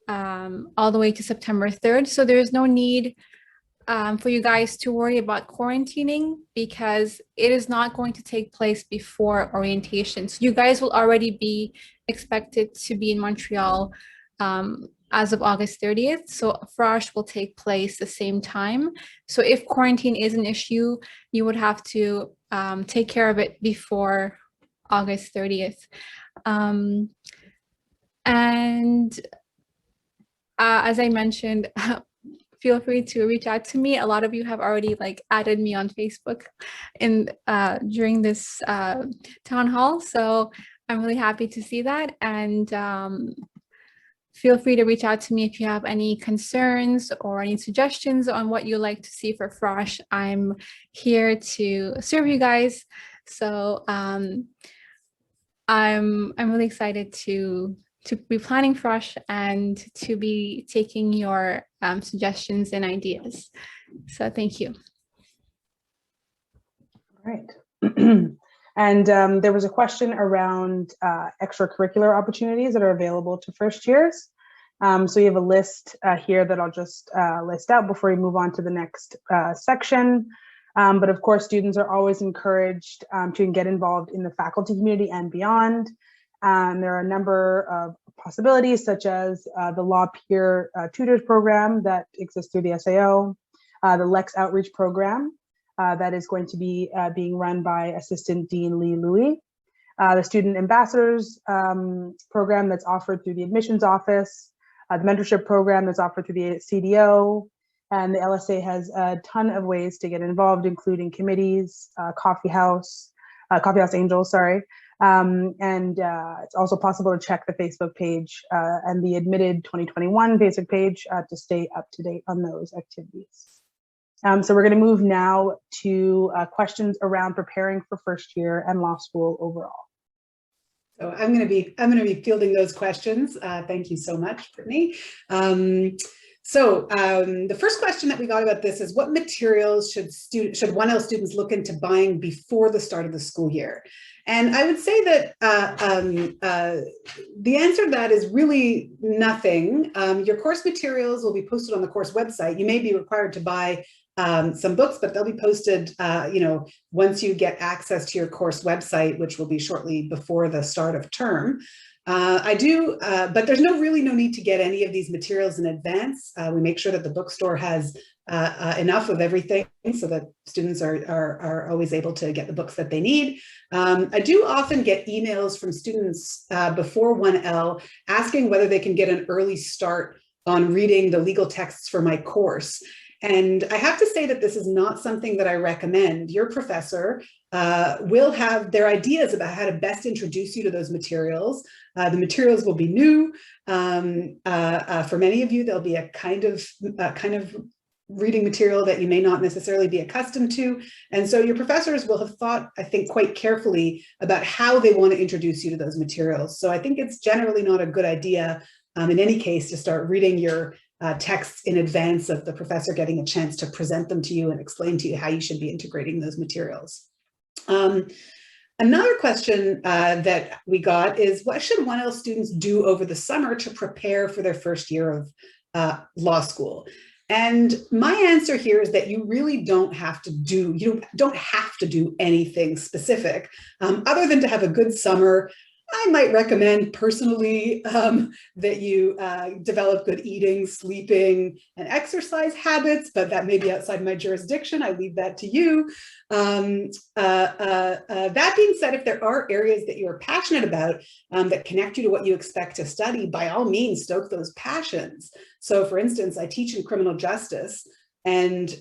all the way to September 3rd. So there is no need for you guys to worry about quarantining because it is not going to take place before orientation. So you guys will already be expected to be in Montreal as of August 30th. So Frosh will take place the same time. So if quarantine is an issue, you would have to take care of it before August 30th. As I mentioned, feel free to reach out to me. A lot of you have already added me on Facebook during this town hall. So I'm really happy to see that. And feel free to reach out to me if you have any concerns or any suggestions on what you'd like to see for Frosh. I'm here to serve you guys. So I'm really excited to be planning Frosh and to be taking your suggestions and ideas. So thank you. All right. And there was a question around extracurricular opportunities that are available to first years. So you have a list here that I'll just list out before we move on to the next section. But of course, students are always encouraged to get involved in the faculty community and beyond. There are a number of possibilities, such as the Law Peer Tutors program that exists through the SAO, the Lex Outreach program that is going to be being run by Assistant Dean Lee Louie, the Student Ambassadors program that's offered through the Admissions Office, the Mentorship program that's offered through the CDO, and the LSA has a ton of ways to get involved, including committees, Coffee House Angels, sorry. It's also possible to check the Facebook page and the Admitted 2021 Facebook page to stay up to date on those activities. So we're going to move now to questions around preparing for first year and law school overall. So I'm going to be fielding those questions. Thank you so much, Brittany. The first question that we got about this is, what materials should 1L students look into buying before the start of the school year? And I would say that the answer to that is really nothing. Your course materials will be posted on the course website. You may be required to buy some books, but they'll be posted, once you get access to your course website, which will be shortly before the start of term. But there's really no need to get any of these materials in advance. We make sure that the bookstore has enough of everything so that students are always able to get the books that they need. I do often get emails from students before 1L asking whether they can get an early start on reading the legal texts for my course. And I have to say that this is not something that I recommend. Your professor will have their ideas about how to best introduce you to those materials. The materials will be new. For many of you, there'll be a kind of reading material that you may not necessarily be accustomed to. And so your professors will have thought, I think, quite carefully about how they want to introduce you to those materials. So I think it's generally not a good idea in any case to start reading your texts in advance of the professor getting a chance to present them to you and explain to you how you should be integrating those materials. Another question that we got is, what should 1L students do over the summer to prepare for their first year of law school? And my answer here is that you really don't have to do, anything specific other than to have a good summer. I might recommend personally that you develop good eating, sleeping, and exercise habits, but that may be outside my jurisdiction. I leave that to you. That being said, if there are areas that you're passionate about that connect you to what you expect to study, by all means, stoke those passions. So for instance, I teach in criminal justice, and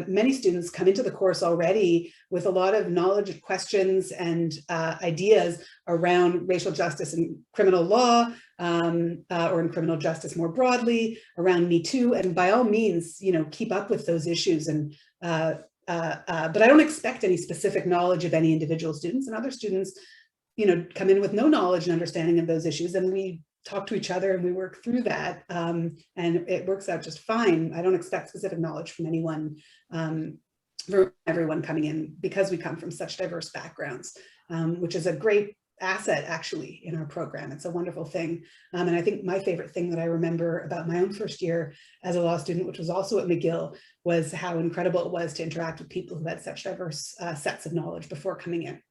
many students come into the course already with a lot of knowledge, questions, and ideas around racial justice in criminal law, or in criminal justice more broadly, around Me Too. And by all means, keep up with those issues. And but I don't expect any specific knowledge of any individual students, and other students, come in with no knowledge and understanding of those issues, and we talk to each other and we work through that, and it works out just fine. I don't expect specific knowledge from anyone, from everyone coming in, because we come from such diverse backgrounds, which is a great asset actually in our program. It's a wonderful thing. And I think my favorite thing that I remember about my own first year as a law student, which was also at McGill, was how incredible it was to interact with people who had such diverse sets of knowledge before coming in.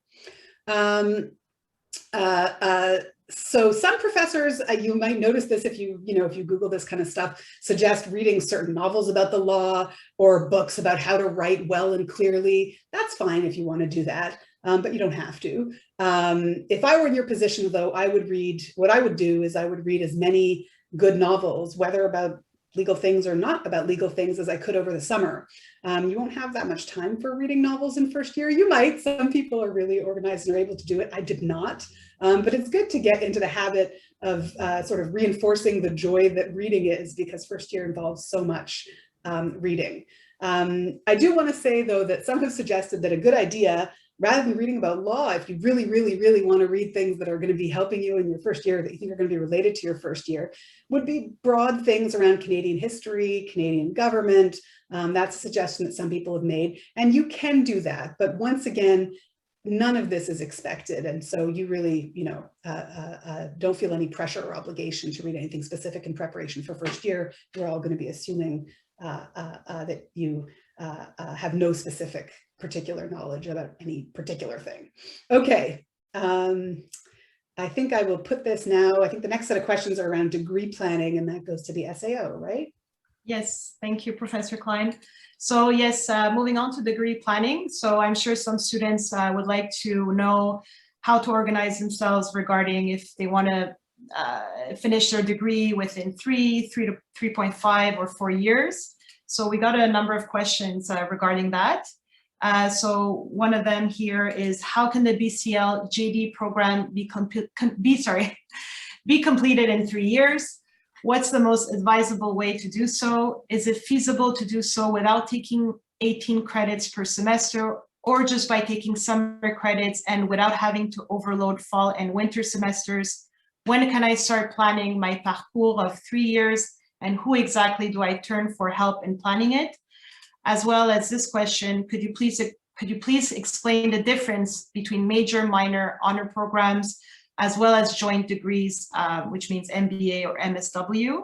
So some professors, you might notice this if you Google this kind of stuff, suggest reading certain novels about the law or books about how to write well and clearly. That's fine if you want to do that, but you don't have to. If I were in your position, though, I would read as many good novels, whether about legal things or not about legal things, as I could over the summer. You won't have that much time for reading novels in first year. You might. Some people are really organized and are able to do it. I did not. But it's good to get into the habit of sort of reinforcing the joy that reading is, because first year involves so much reading. I do want to say, though, that some have suggested that a good idea, rather than reading about law, if you really, really, really want to read things that are going to be helping you in your first year, that you think are going to be related to your first year, would be broad things around Canadian history, Canadian government. That's a suggestion that some people have made, and you can do that. But once again, none of this is expected. And so you really, don't feel any pressure or obligation to read anything specific in preparation for first year. We're all going to be assuming that you have no specific particular knowledge about any particular thing. Okay, I think I will put this now. I think the next set of questions are around degree planning, and that goes to the SAO, right? Yes, thank you, Professor Klein. So yes, moving on to degree planning. So I'm sure some students would like to know how to organize themselves regarding if they want to finish their degree within 3 to 3.5 or 4 years. So we got a number of questions regarding that. So one of them here is, how can the BCL JD program be completed in 3 years? What's the most advisable way to do so? Is it feasible to do so without taking 18 credits per semester, or just by taking summer credits and without having to overload fall and winter semesters? When can I start planning my parcours of 3 years, and who exactly do I turn for help in planning it? As well as this question, could you please explain the difference between major, minor, honor programs, as well as joint degrees, which means MBA or MSW?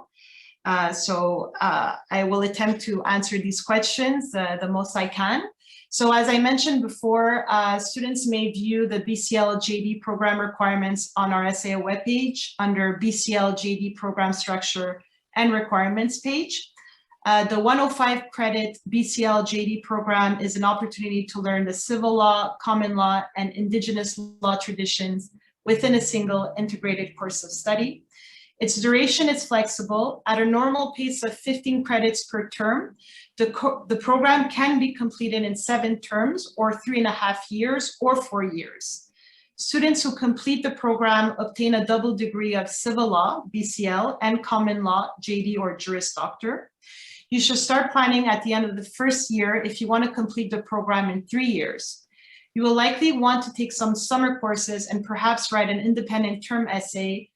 So I will attempt to answer these questions the most I can. So as I mentioned before, students may view the BCL JD program requirements on our SAO webpage under BCL JD program structure and requirements page. The 105 credit BCL JD program is an opportunity to learn the civil law, common law, and Indigenous law traditions within a single integrated course of study. Its duration is flexible. At a normal pace of 15 credits per term, the program can be completed in 7 terms, or 3.5 years, or 4 years. Students who complete the program obtain a double degree of civil law, BCL, and common law, JD or Juris Doctor. You should start planning at the end of the first year if you want to complete the program in 3 years. You will likely want to take some summer courses and perhaps write an independent term essay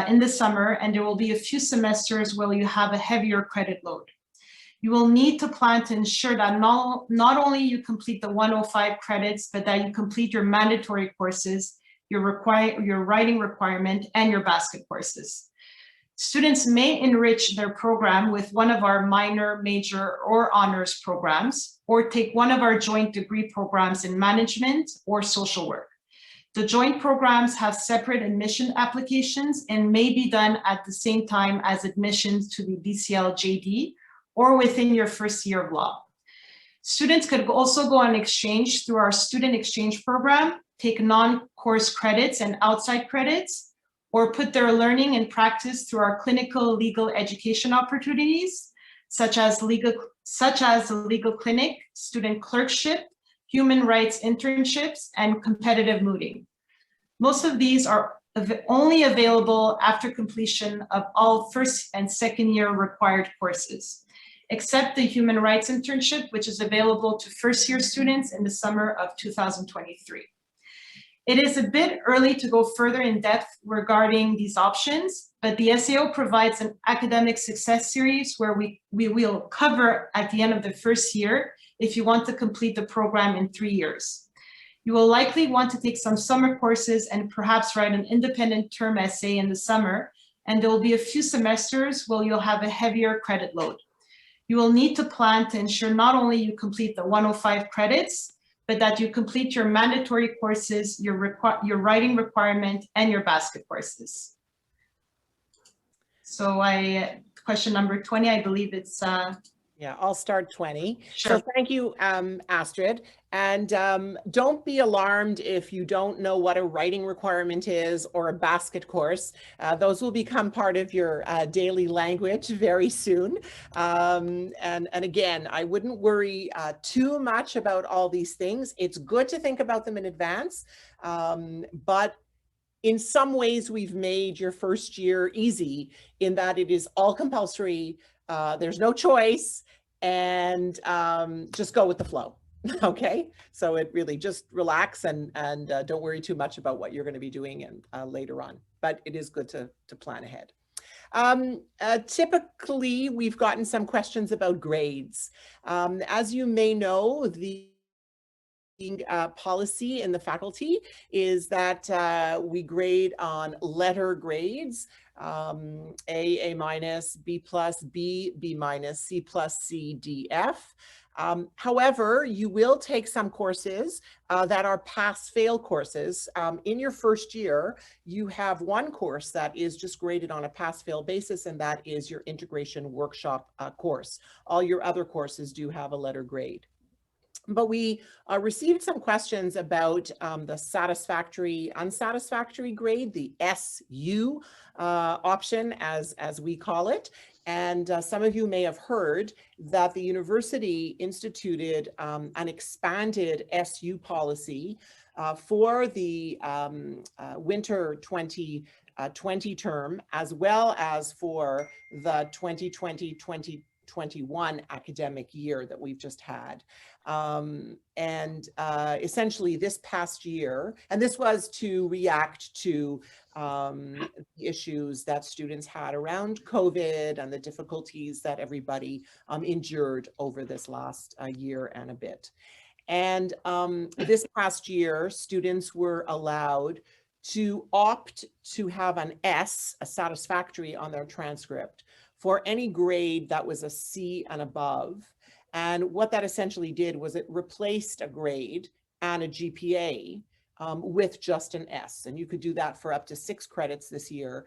in the summer, and there will be a few semesters where you have a heavier credit load. You will need to plan to ensure that not only you complete the 105 credits, but that you complete your mandatory courses, your writing requirement, and your basket courses. Students may enrich their program with one of our minor, major, or honors programs, or take one of our joint degree programs in management or social work. The joint programs have separate admission applications and may be done at the same time as admissions to the BCL JD or within your first year of law. Students could also go on exchange through our student exchange program, take non-course credits and outside credits, or put their learning and practice through our clinical legal education opportunities, such as the legal clinic, student clerkship, human rights internships, and competitive mooting. Most of these are only available after completion of all first and second year required courses, except the human rights internship, which is available to first year students in the summer of 2023. It is a bit early to go further in depth regarding these options, but the SAO provides an academic success series where we will cover at the end of the first year if you want to complete the program in 3 years. You will likely want to take some summer courses and perhaps write an independent term essay in the summer, and there will be a few semesters where you'll have a heavier credit load. You will need to plan to ensure not only you complete the 105 credits, but that you complete your mandatory courses, your writing requirement, and your basket courses. So question number 20, I believe it's... Yeah, I'll start 20. Sure. So thank you, Astrid. And don't be alarmed if you don't know what a writing requirement is or a basket course. Those will become part of your daily language very soon. And again, I wouldn't worry too much about all these things. It's good to think about them in advance, but in some ways we've made your first year easy in that it is all compulsory. There's no choice, and just go with the flow. Okay, so it really just relax and don't worry too much about what you're going to be doing and later on, but it is good to plan ahead. Typically, we've gotten some questions about grades. As you may know, the policy in the faculty is that we grade on letter grades, A minus, B plus, B minus, C plus, C, D, F. However, you will take some courses that are pass-fail courses. In your first year, you have one course that is just graded on a pass-fail basis, and that is your integration workshop course. All your other courses do have a letter grade. But we received some questions about the satisfactory, unsatisfactory grade, the SU option, as we call it. And some of you may have heard that the university instituted an expanded SU policy for the winter 2020 term, as well as for the 2020-2021 academic year that we've just had. Essentially this past year, and this was to react to the issues that students had around COVID and the difficulties that everybody endured over this last year and a bit. And this past year, students were allowed to opt to have an S, a satisfactory, on their transcript for any grade that was a C and above. And what that essentially did was it replaced a grade and a GPA with just an S. And you could do that for up to 6 credits this year.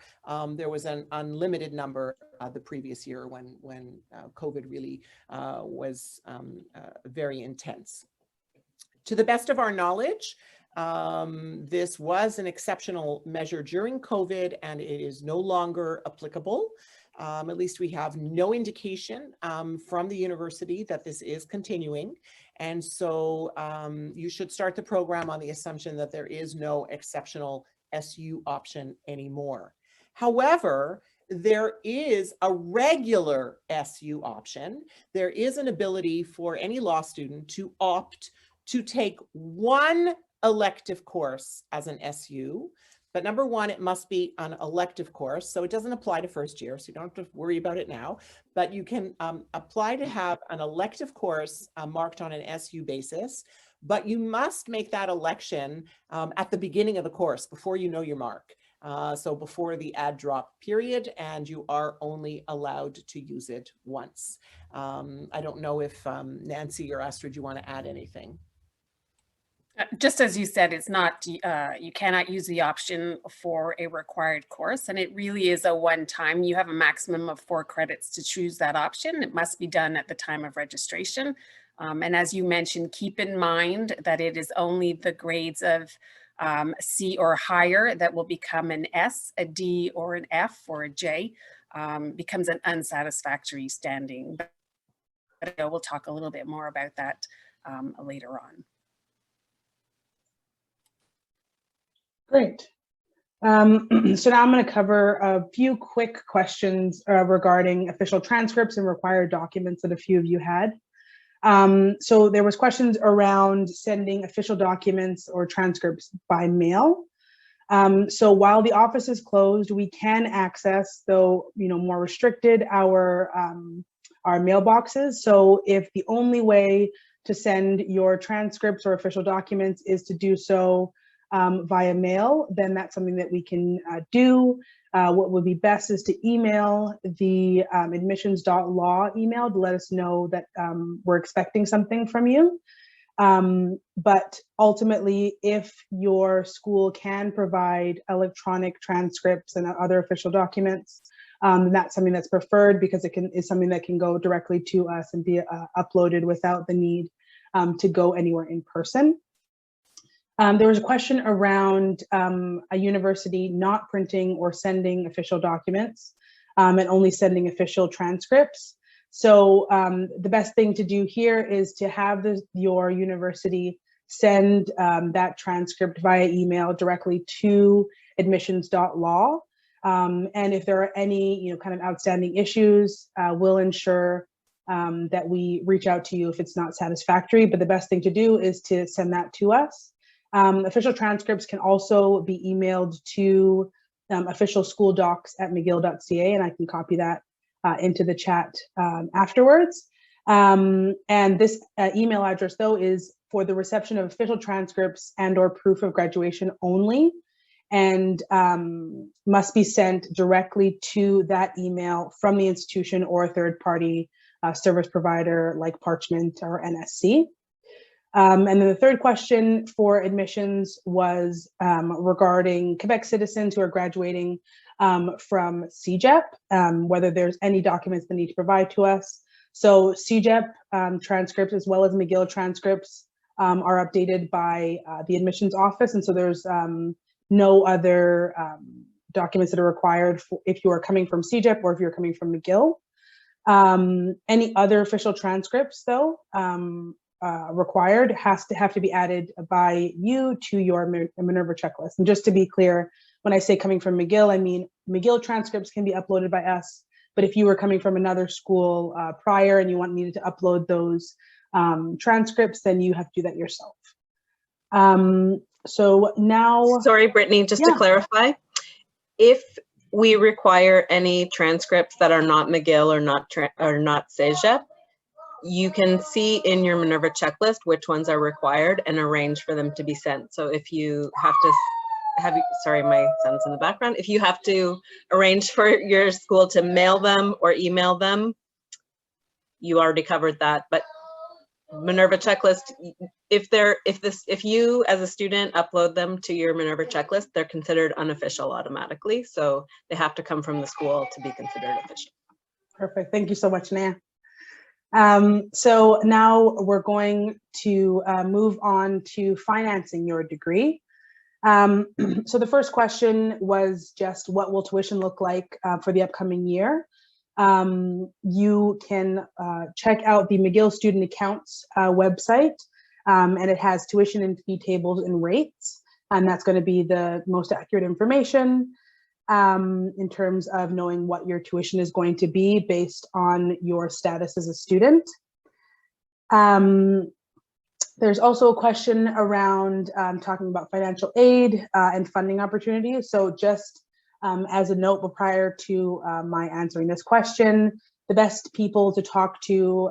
There was an unlimited number the previous year when COVID really was very intense. To the best of our knowledge, this was an exceptional measure during COVID, and it is no longer applicable. At least we have no indication from the university that this is continuing. And so you should start the program on the assumption that there is no exceptional SU option anymore. However, there is a regular SU option. There is an ability for any law student to opt to take one elective course as an SU. But number one, it must be an elective course. So it doesn't apply to first year, so you don't have to worry about it now. But you can apply to have an elective course marked on an SU basis. But you must make that election at the beginning of the course before you know your mark. So before the add drop period, and you are only allowed to use it once. I don't know if Nancy or Astrid, you want to add anything? Just as you said, it's not, you cannot use the option for a required course, and it really is a one-time. You have a maximum of 4 credits to choose that option. It must be done at the time of registration. And as you mentioned, keep in mind that it is only the grades of C or higher that will become an S, a D, or an F, or a J, becomes an unsatisfactory standing. But we'll talk a little bit more about that later on. Great. So now I'm going to cover a few quick questions regarding official transcripts and required documents that a few of you had. So there was questions around sending official documents or transcripts by mail. So while the office is closed, we can access, though more restricted, our mailboxes. So if the only way to send your transcripts or official documents is to do so via mail, then that's something that we can do. What would be best is to email the admissions.law email to let us know that we're expecting something from you. But ultimately, if your school can provide electronic transcripts and other official documents, that's something that's preferred, because it is something that can go directly to us and be uploaded without the need to go anywhere in person. There was a question around a university not printing or sending official documents and only sending official transcripts. So the best thing to do here is to have your university send that transcript via email directly to admissions.law. And if there are any kind of outstanding issues, we'll ensure that we reach out to you if it's not satisfactory. But the best thing to do is to send that to us. Official transcripts can also be emailed to official school docs at mcgill.ca, and I can copy that into the chat afterwards. And this email address, though, is for the reception of official transcripts and/or proof of graduation only, and must be sent directly to that email from the institution or a third-party service provider like Parchment or NSC. And then the third question for admissions was regarding Quebec citizens who are graduating from CEGEP, whether there's any documents they need to provide to us. So CEGEP transcripts as well as McGill transcripts are updated by the admissions office. And so there's no other documents that are required if you are coming from CEGEP or if you're coming from McGill. Any other official transcripts, though, required have to be added by you to your Minerva checklist. And just to be clear, when I say coming from McGill, I mean McGill transcripts can be uploaded by us, but if you were coming from another school prior and you needed to upload those transcripts, then you have to do that yourself. So now— Sorry, Brittany, just to clarify, if we require any transcripts that are not McGill or not CEGEP, you can see in your Minerva checklist which ones are required and arrange for them to be sent. So if you have to sorry, my son's in the background. If you have to arrange for your school to mail them or email them, you already covered that. But Minerva checklist, if you as a student upload them to your Minerva checklist, they're considered unofficial automatically. So they have to come from the school to be considered official. Perfect. Thank you so much, Naya. So now we're going to move on to financing your degree. So the first question was just, what will tuition look like for the upcoming year? You can check out the McGill Student Accounts website, and it has tuition and fee tables and rates, and that's going to be the most accurate information. in terms of knowing what your tuition is going to be based on your status as a student. There's also a question around talking about financial aid and funding opportunities. So just as a note, but prior to my answering this question, the best people to talk to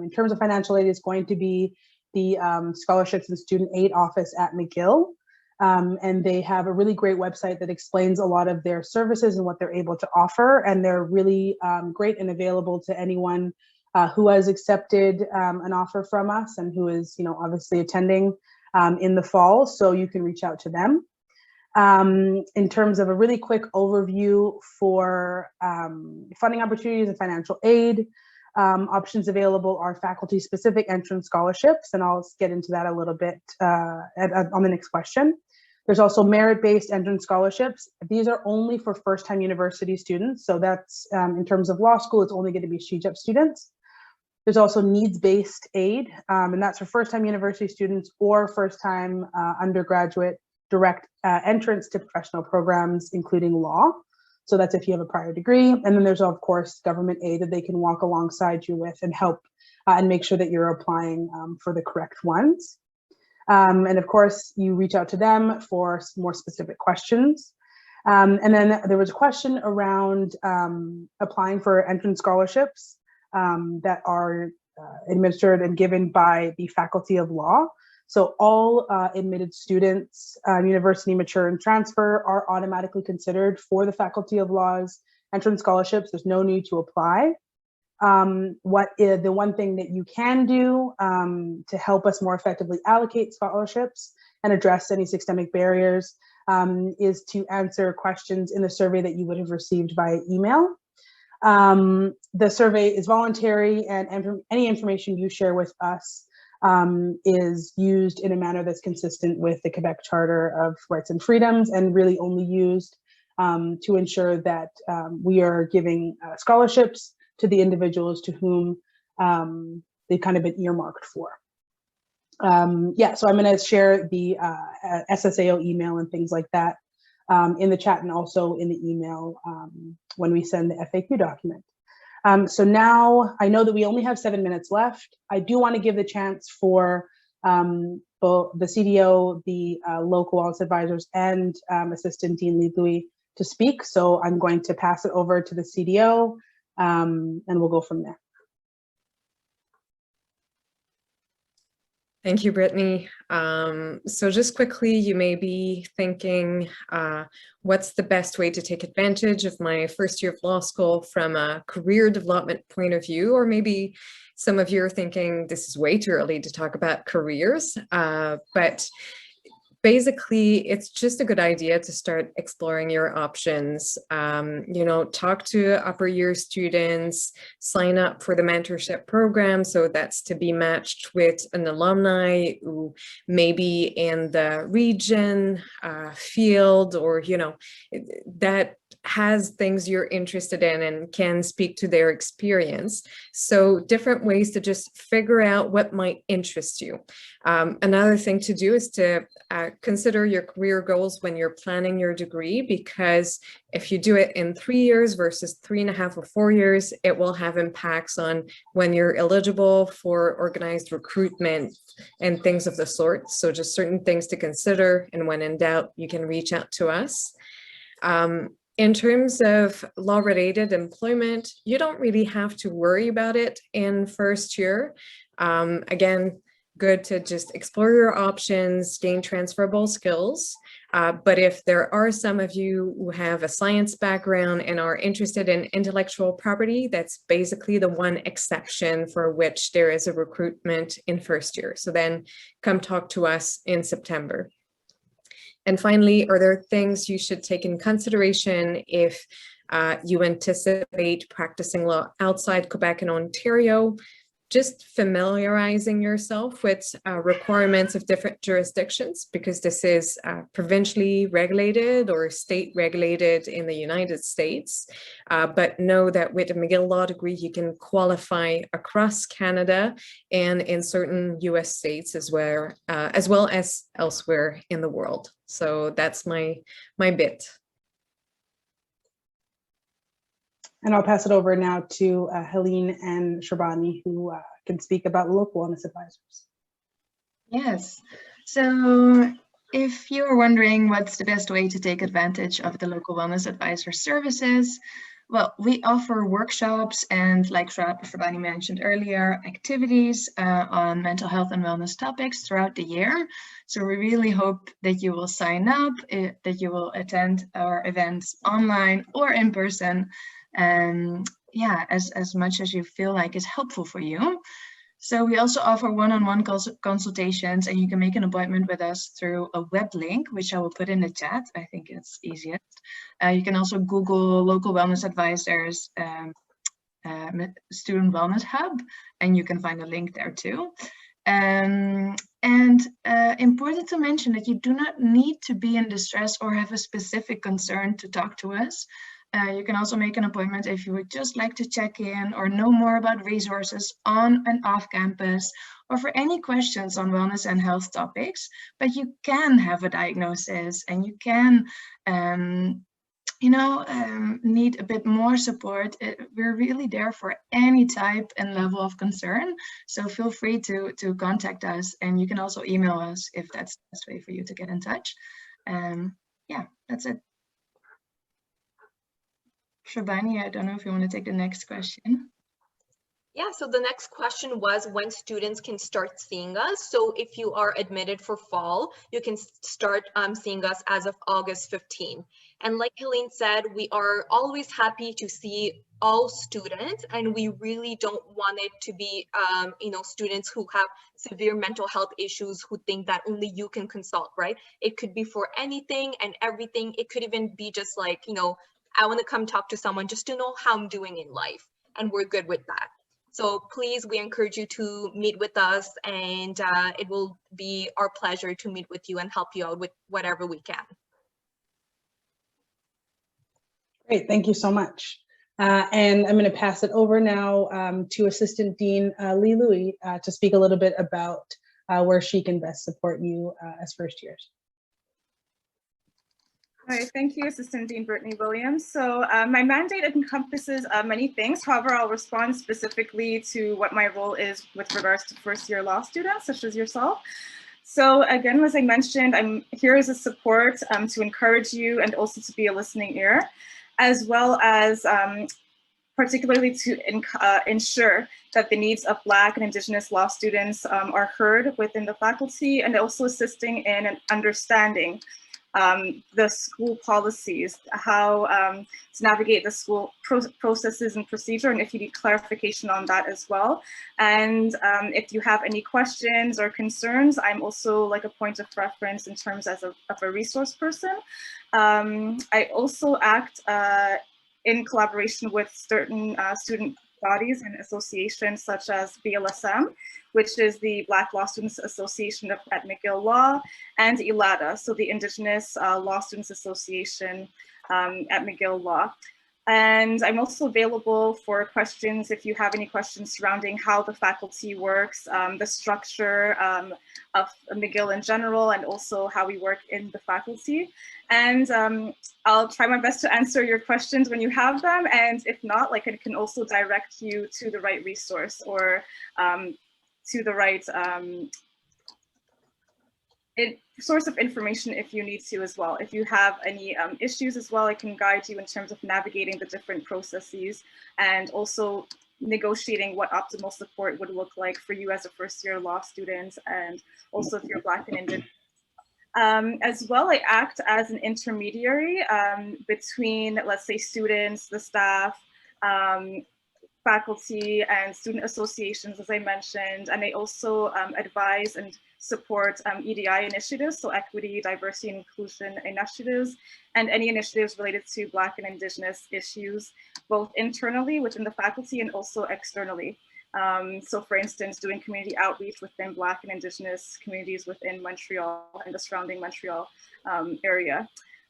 in terms of financial aid is going to be the Scholarships and Student Aid Office at McGill. And they have a really great website that explains a lot of their services and what they're able to offer. And they're really great and available to anyone who has accepted an offer from us and who is, obviously attending in the fall. So you can reach out to them. In terms of a really quick overview for funding opportunities and financial aid, options available are faculty-specific entrance scholarships, and I'll get into that a little bit on the next question. There's also merit-based entrance scholarships. These are only for first-time university students, so that's in terms of law school, it's only going to be CEGEP students. There's also needs-based aid, and that's for first-time university students or first-time undergraduate direct entrance to professional programs, including law. So that's if you have a prior degree. And then there's, of course, government aid that they can walk alongside you with and help and make sure that you're applying for the correct ones. And of course, you reach out to them for more specific questions. And then there was a question around applying for entrance scholarships that are administered and given by the Faculty of Law. So all admitted students, university mature and transfer, are automatically considered for the Faculty of Law's entrance scholarships. There's no need to apply. The one thing that you can do to help us more effectively allocate scholarships and address any systemic barriers is to answer questions in the survey that you would have received via email. The survey is voluntary, and any information you share with us is used in a manner that's consistent with the Quebec Charter of Rights and Freedoms, and really only used to ensure that we are giving scholarships to the individuals to whom they've kind of been earmarked for. So I'm going to share the SSAO email and things like that in the chat, and also in the email when we send the FAQ document. So now I know that we only have 7 minutes left. I do want to give the chance for both the CDO, the local wellness advisors, and Assistant Dean Lee-Louis to speak. So I'm going to pass it over to the CDO, and we'll go from there. Thank you, Brittany. So just quickly, you may be thinking, what's the best way to take advantage of my first year of law school from a career development point of view? Or maybe some of you are thinking this is way too early to talk about careers, but basically, it's just a good idea to start exploring your options. Talk to upper year students, sign up for the mentorship program. So that's to be matched with an alumni who may be in the region, field, or, that has things you're interested in and can speak to their experience. So different ways to just figure out what might interest you. Another thing to do is to consider your career goals when you're planning your degree, because if you do it in 3 years versus 3.5 or 4 years, it will have impacts on when you're eligible for organized recruitment and things of the sort. So just certain things to consider, and when in doubt, you can reach out to us. In terms of law-related employment, you don't really have to worry about it in first year. Again, good to just explore your options, gain transferable skills. But if there are some of you who have a science background and are interested in intellectual property, that's basically the one exception for which there is a recruitment in first year. So then come talk to us in September. And finally, are there things you should take in consideration if you anticipate practicing law outside Quebec and Ontario? Just familiarizing yourself with requirements of different jurisdictions, because this is provincially regulated or state regulated in the United States. But know that with a McGill Law degree, you can qualify across Canada and in certain US states as well as elsewhere in the world. So that's my bit. And I'll pass it over now to Helene and Shabani, who can speak about local wellness advisors. Yes, so if you're wondering what's the best way to take advantage of the local wellness advisor services, well, we offer workshops and, like Shabani mentioned earlier, activities on mental health and wellness topics throughout the year. So we really hope that you will sign up, that you will attend our events online or in person, yeah, as much as you feel like is helpful for you. So we also offer one-on-one consultations, and you can make an appointment with us through a web link, which I will put in the chat. I think it's easiest. You can also Google local wellness advisors, student wellness hub, and you can find a link there too. Important to mention that you do not need to be in distress or have a specific concern to talk to us. You can also make an appointment if you would just like to check in or know more about resources on and off campus, or for any questions on wellness and health topics. But you can have a diagnosis, and you can, need a bit more support. We're really there for any type and level of concern. So feel free to contact us, and you can also email us if that's the best way for you to get in touch. Yeah, that's it. Shabani, I don't know if you want to take the next question. Yeah, so the next question was when students can start seeing us. So if you are admitted for fall, you can start seeing us as of August 15. And like Helene said, we are always happy to see all students, and we really don't want it to be, students who have severe mental health issues who think that only you can consult, right? It could be for anything and everything. It could even be just like, I want to come talk to someone just to know how I'm doing in life, and we're good with that. So please, we encourage you to meet with us, and it will be our pleasure to meet with you and help you out with whatever we can. Great, thank you so much. And I'm going to pass it over now to Assistant Dean Lee Louie to speak a little bit about where she can best support you as first years. All right, thank you, Assistant Dean Brittany Williams. So my mandate encompasses many things. However, I'll respond specifically to what my role is with regards to first-year law students, such as yourself. So again, as I mentioned, I'm here as a support to encourage you and also to be a listening ear, as well as particularly to ensure that the needs of Black and Indigenous law students are heard within the faculty, and also assisting in understanding the school policies, how to navigate the school processes and procedure, and if you need clarification on that as well. And if you have any questions or concerns, I'm also like a point of reference in terms of a resource person. I also act in collaboration with certain student bodies and associations such as BLSM, which is the Black Law Students Association at McGill Law, and ILADA, so the Indigenous Law Students Association at McGill Law. And I'm also available for questions if you have any questions surrounding how the faculty works, the structure of McGill in general, and also how we work in the faculty. And I'll try my best to answer your questions when you have them. And if not, like, I can also direct you to the right resource or to the right source of information if you need to as well. If you have any issues as well, I can guide you in terms of navigating the different processes and also negotiating what optimal support would look like for you as a first-year law student, and also if you're Black and Indigenous. As well, I act as an intermediary between, let's say, students, the staff, faculty, and student associations, as I mentioned, and I also advise and support EDI initiatives, so equity, diversity, and inclusion initiatives, and any initiatives related to Black and Indigenous issues, both internally within the faculty and also externally. So for instance, doing community outreach within Black and Indigenous communities within Montreal and the surrounding Montreal area.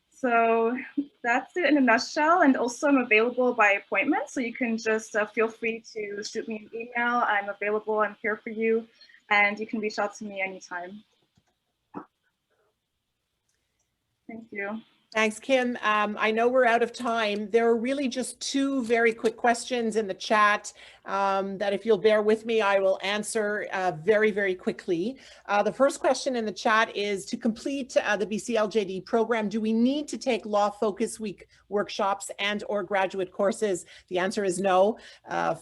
So that's it in a nutshell. And also I'm available by appointment. So you can just feel free to shoot me an email. I'm available, I'm here for you, and you can reach out to me anytime. Thank you. Thanks, Kim. I know we're out of time. There are really just two very quick questions in the chat that if you'll bear with me, I will answer very, very quickly. The first question in the chat is, to complete the BCL-JD program, do we need to take Law Focus Week workshops and or graduate courses? The answer is no.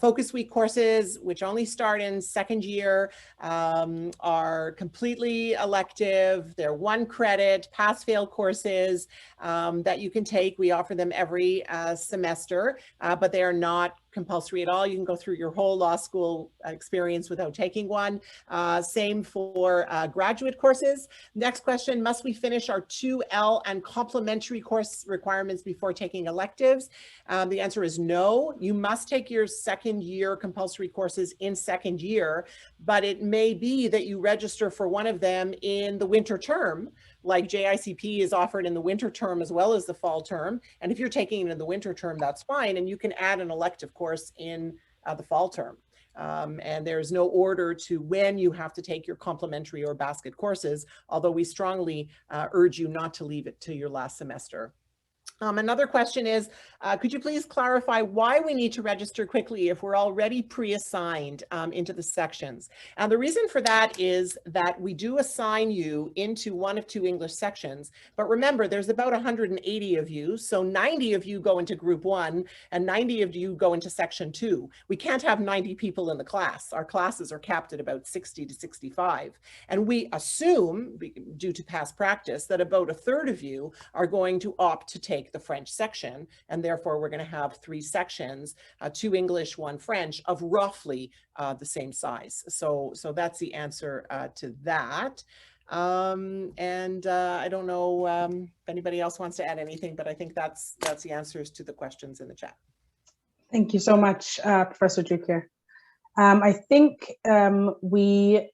Focus Week courses, which only start in second year, are completely elective. They're 1 credit, pass-fail courses that you can take. We offer them every semester, but they are not compulsory at all. You can go through your whole law school experience without taking one. Same for graduate courses. Next question, must we finish our 2L and complementary course requirements before taking electives? The answer is no. You must take your second year compulsory courses in second year, but it may be that you register for one of them in the winter term, like JICP is offered in the winter term as well as the fall term. And if you're taking it in the winter term, that's fine. And you can add an elective course in the fall term. And there's no order to when you have to take your complementary or basket courses, although we strongly urge you not to leave it to your last semester. Another question is, could you please clarify why we need to register quickly if we're already pre-assigned into the sections? And the reason for that is that we do assign you into one of 2 English sections, but remember there's about 180 of you, so 90 of you go into group 1 and 90 of you go into section 2. We can't have 90 people in the class. Our classes are capped at about 60 to 65. And we assume, due to past practice, that about 1/3 of you are going to opt to take the French section, and therefore we're going to have 3 sections, 2 English, 1 French, of roughly the same size. So that's the answer to that. I don't know if anybody else wants to add anything, but I think that's the answers to the questions in the chat. Thank you so much, Professor Drucker. I think we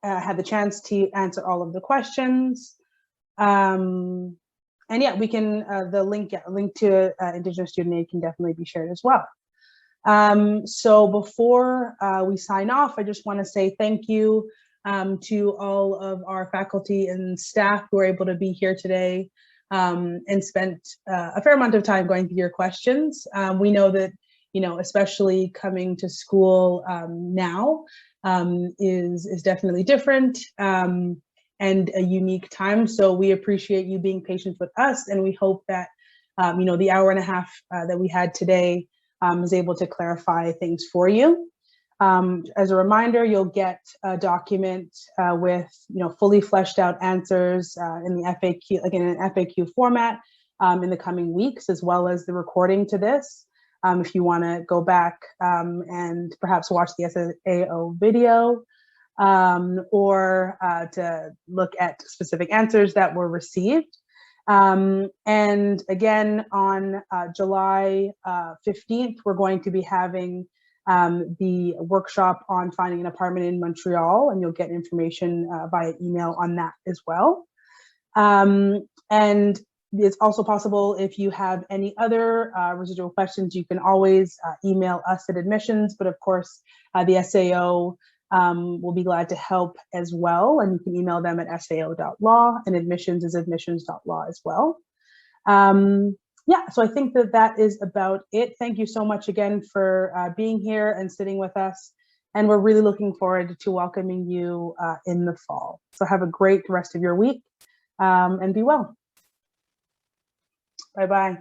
had the chance to answer all of the questions. And yeah, we can, the link to Indigenous Student Aid can definitely be shared as well. So before we sign off, I just want to say thank you to all of our faculty and staff who are able to be here today and spent a fair amount of time going through your questions. We know that, you know, especially coming to school now is definitely different. And a unique time. So we appreciate you being patient with us. And we hope that, you know, the hour and a half that we had today is able to clarify things for you. As a reminder, you'll get a document with, you know, fully fleshed out answers in the FAQ, like in an FAQ format in the coming weeks, as well as the recording to this. If you want to go back and perhaps watch the SAO video, or to look at specific answers that were received. And again, on July 15th, we're going to be having the workshop on finding an apartment in Montreal, and you'll get information via email on that as well. And it's also possible, if you have any other residual questions, you can always email us at admissions, but of course, the SAO we'll be glad to help as well. And you can email them at sao.law, and admissions is admissions.law as well. Yeah, so I think that is about it. Thank you so much again for being here and sitting with us. And we're really looking forward to welcoming you in the fall. So have a great rest of your week and be well. Bye-bye.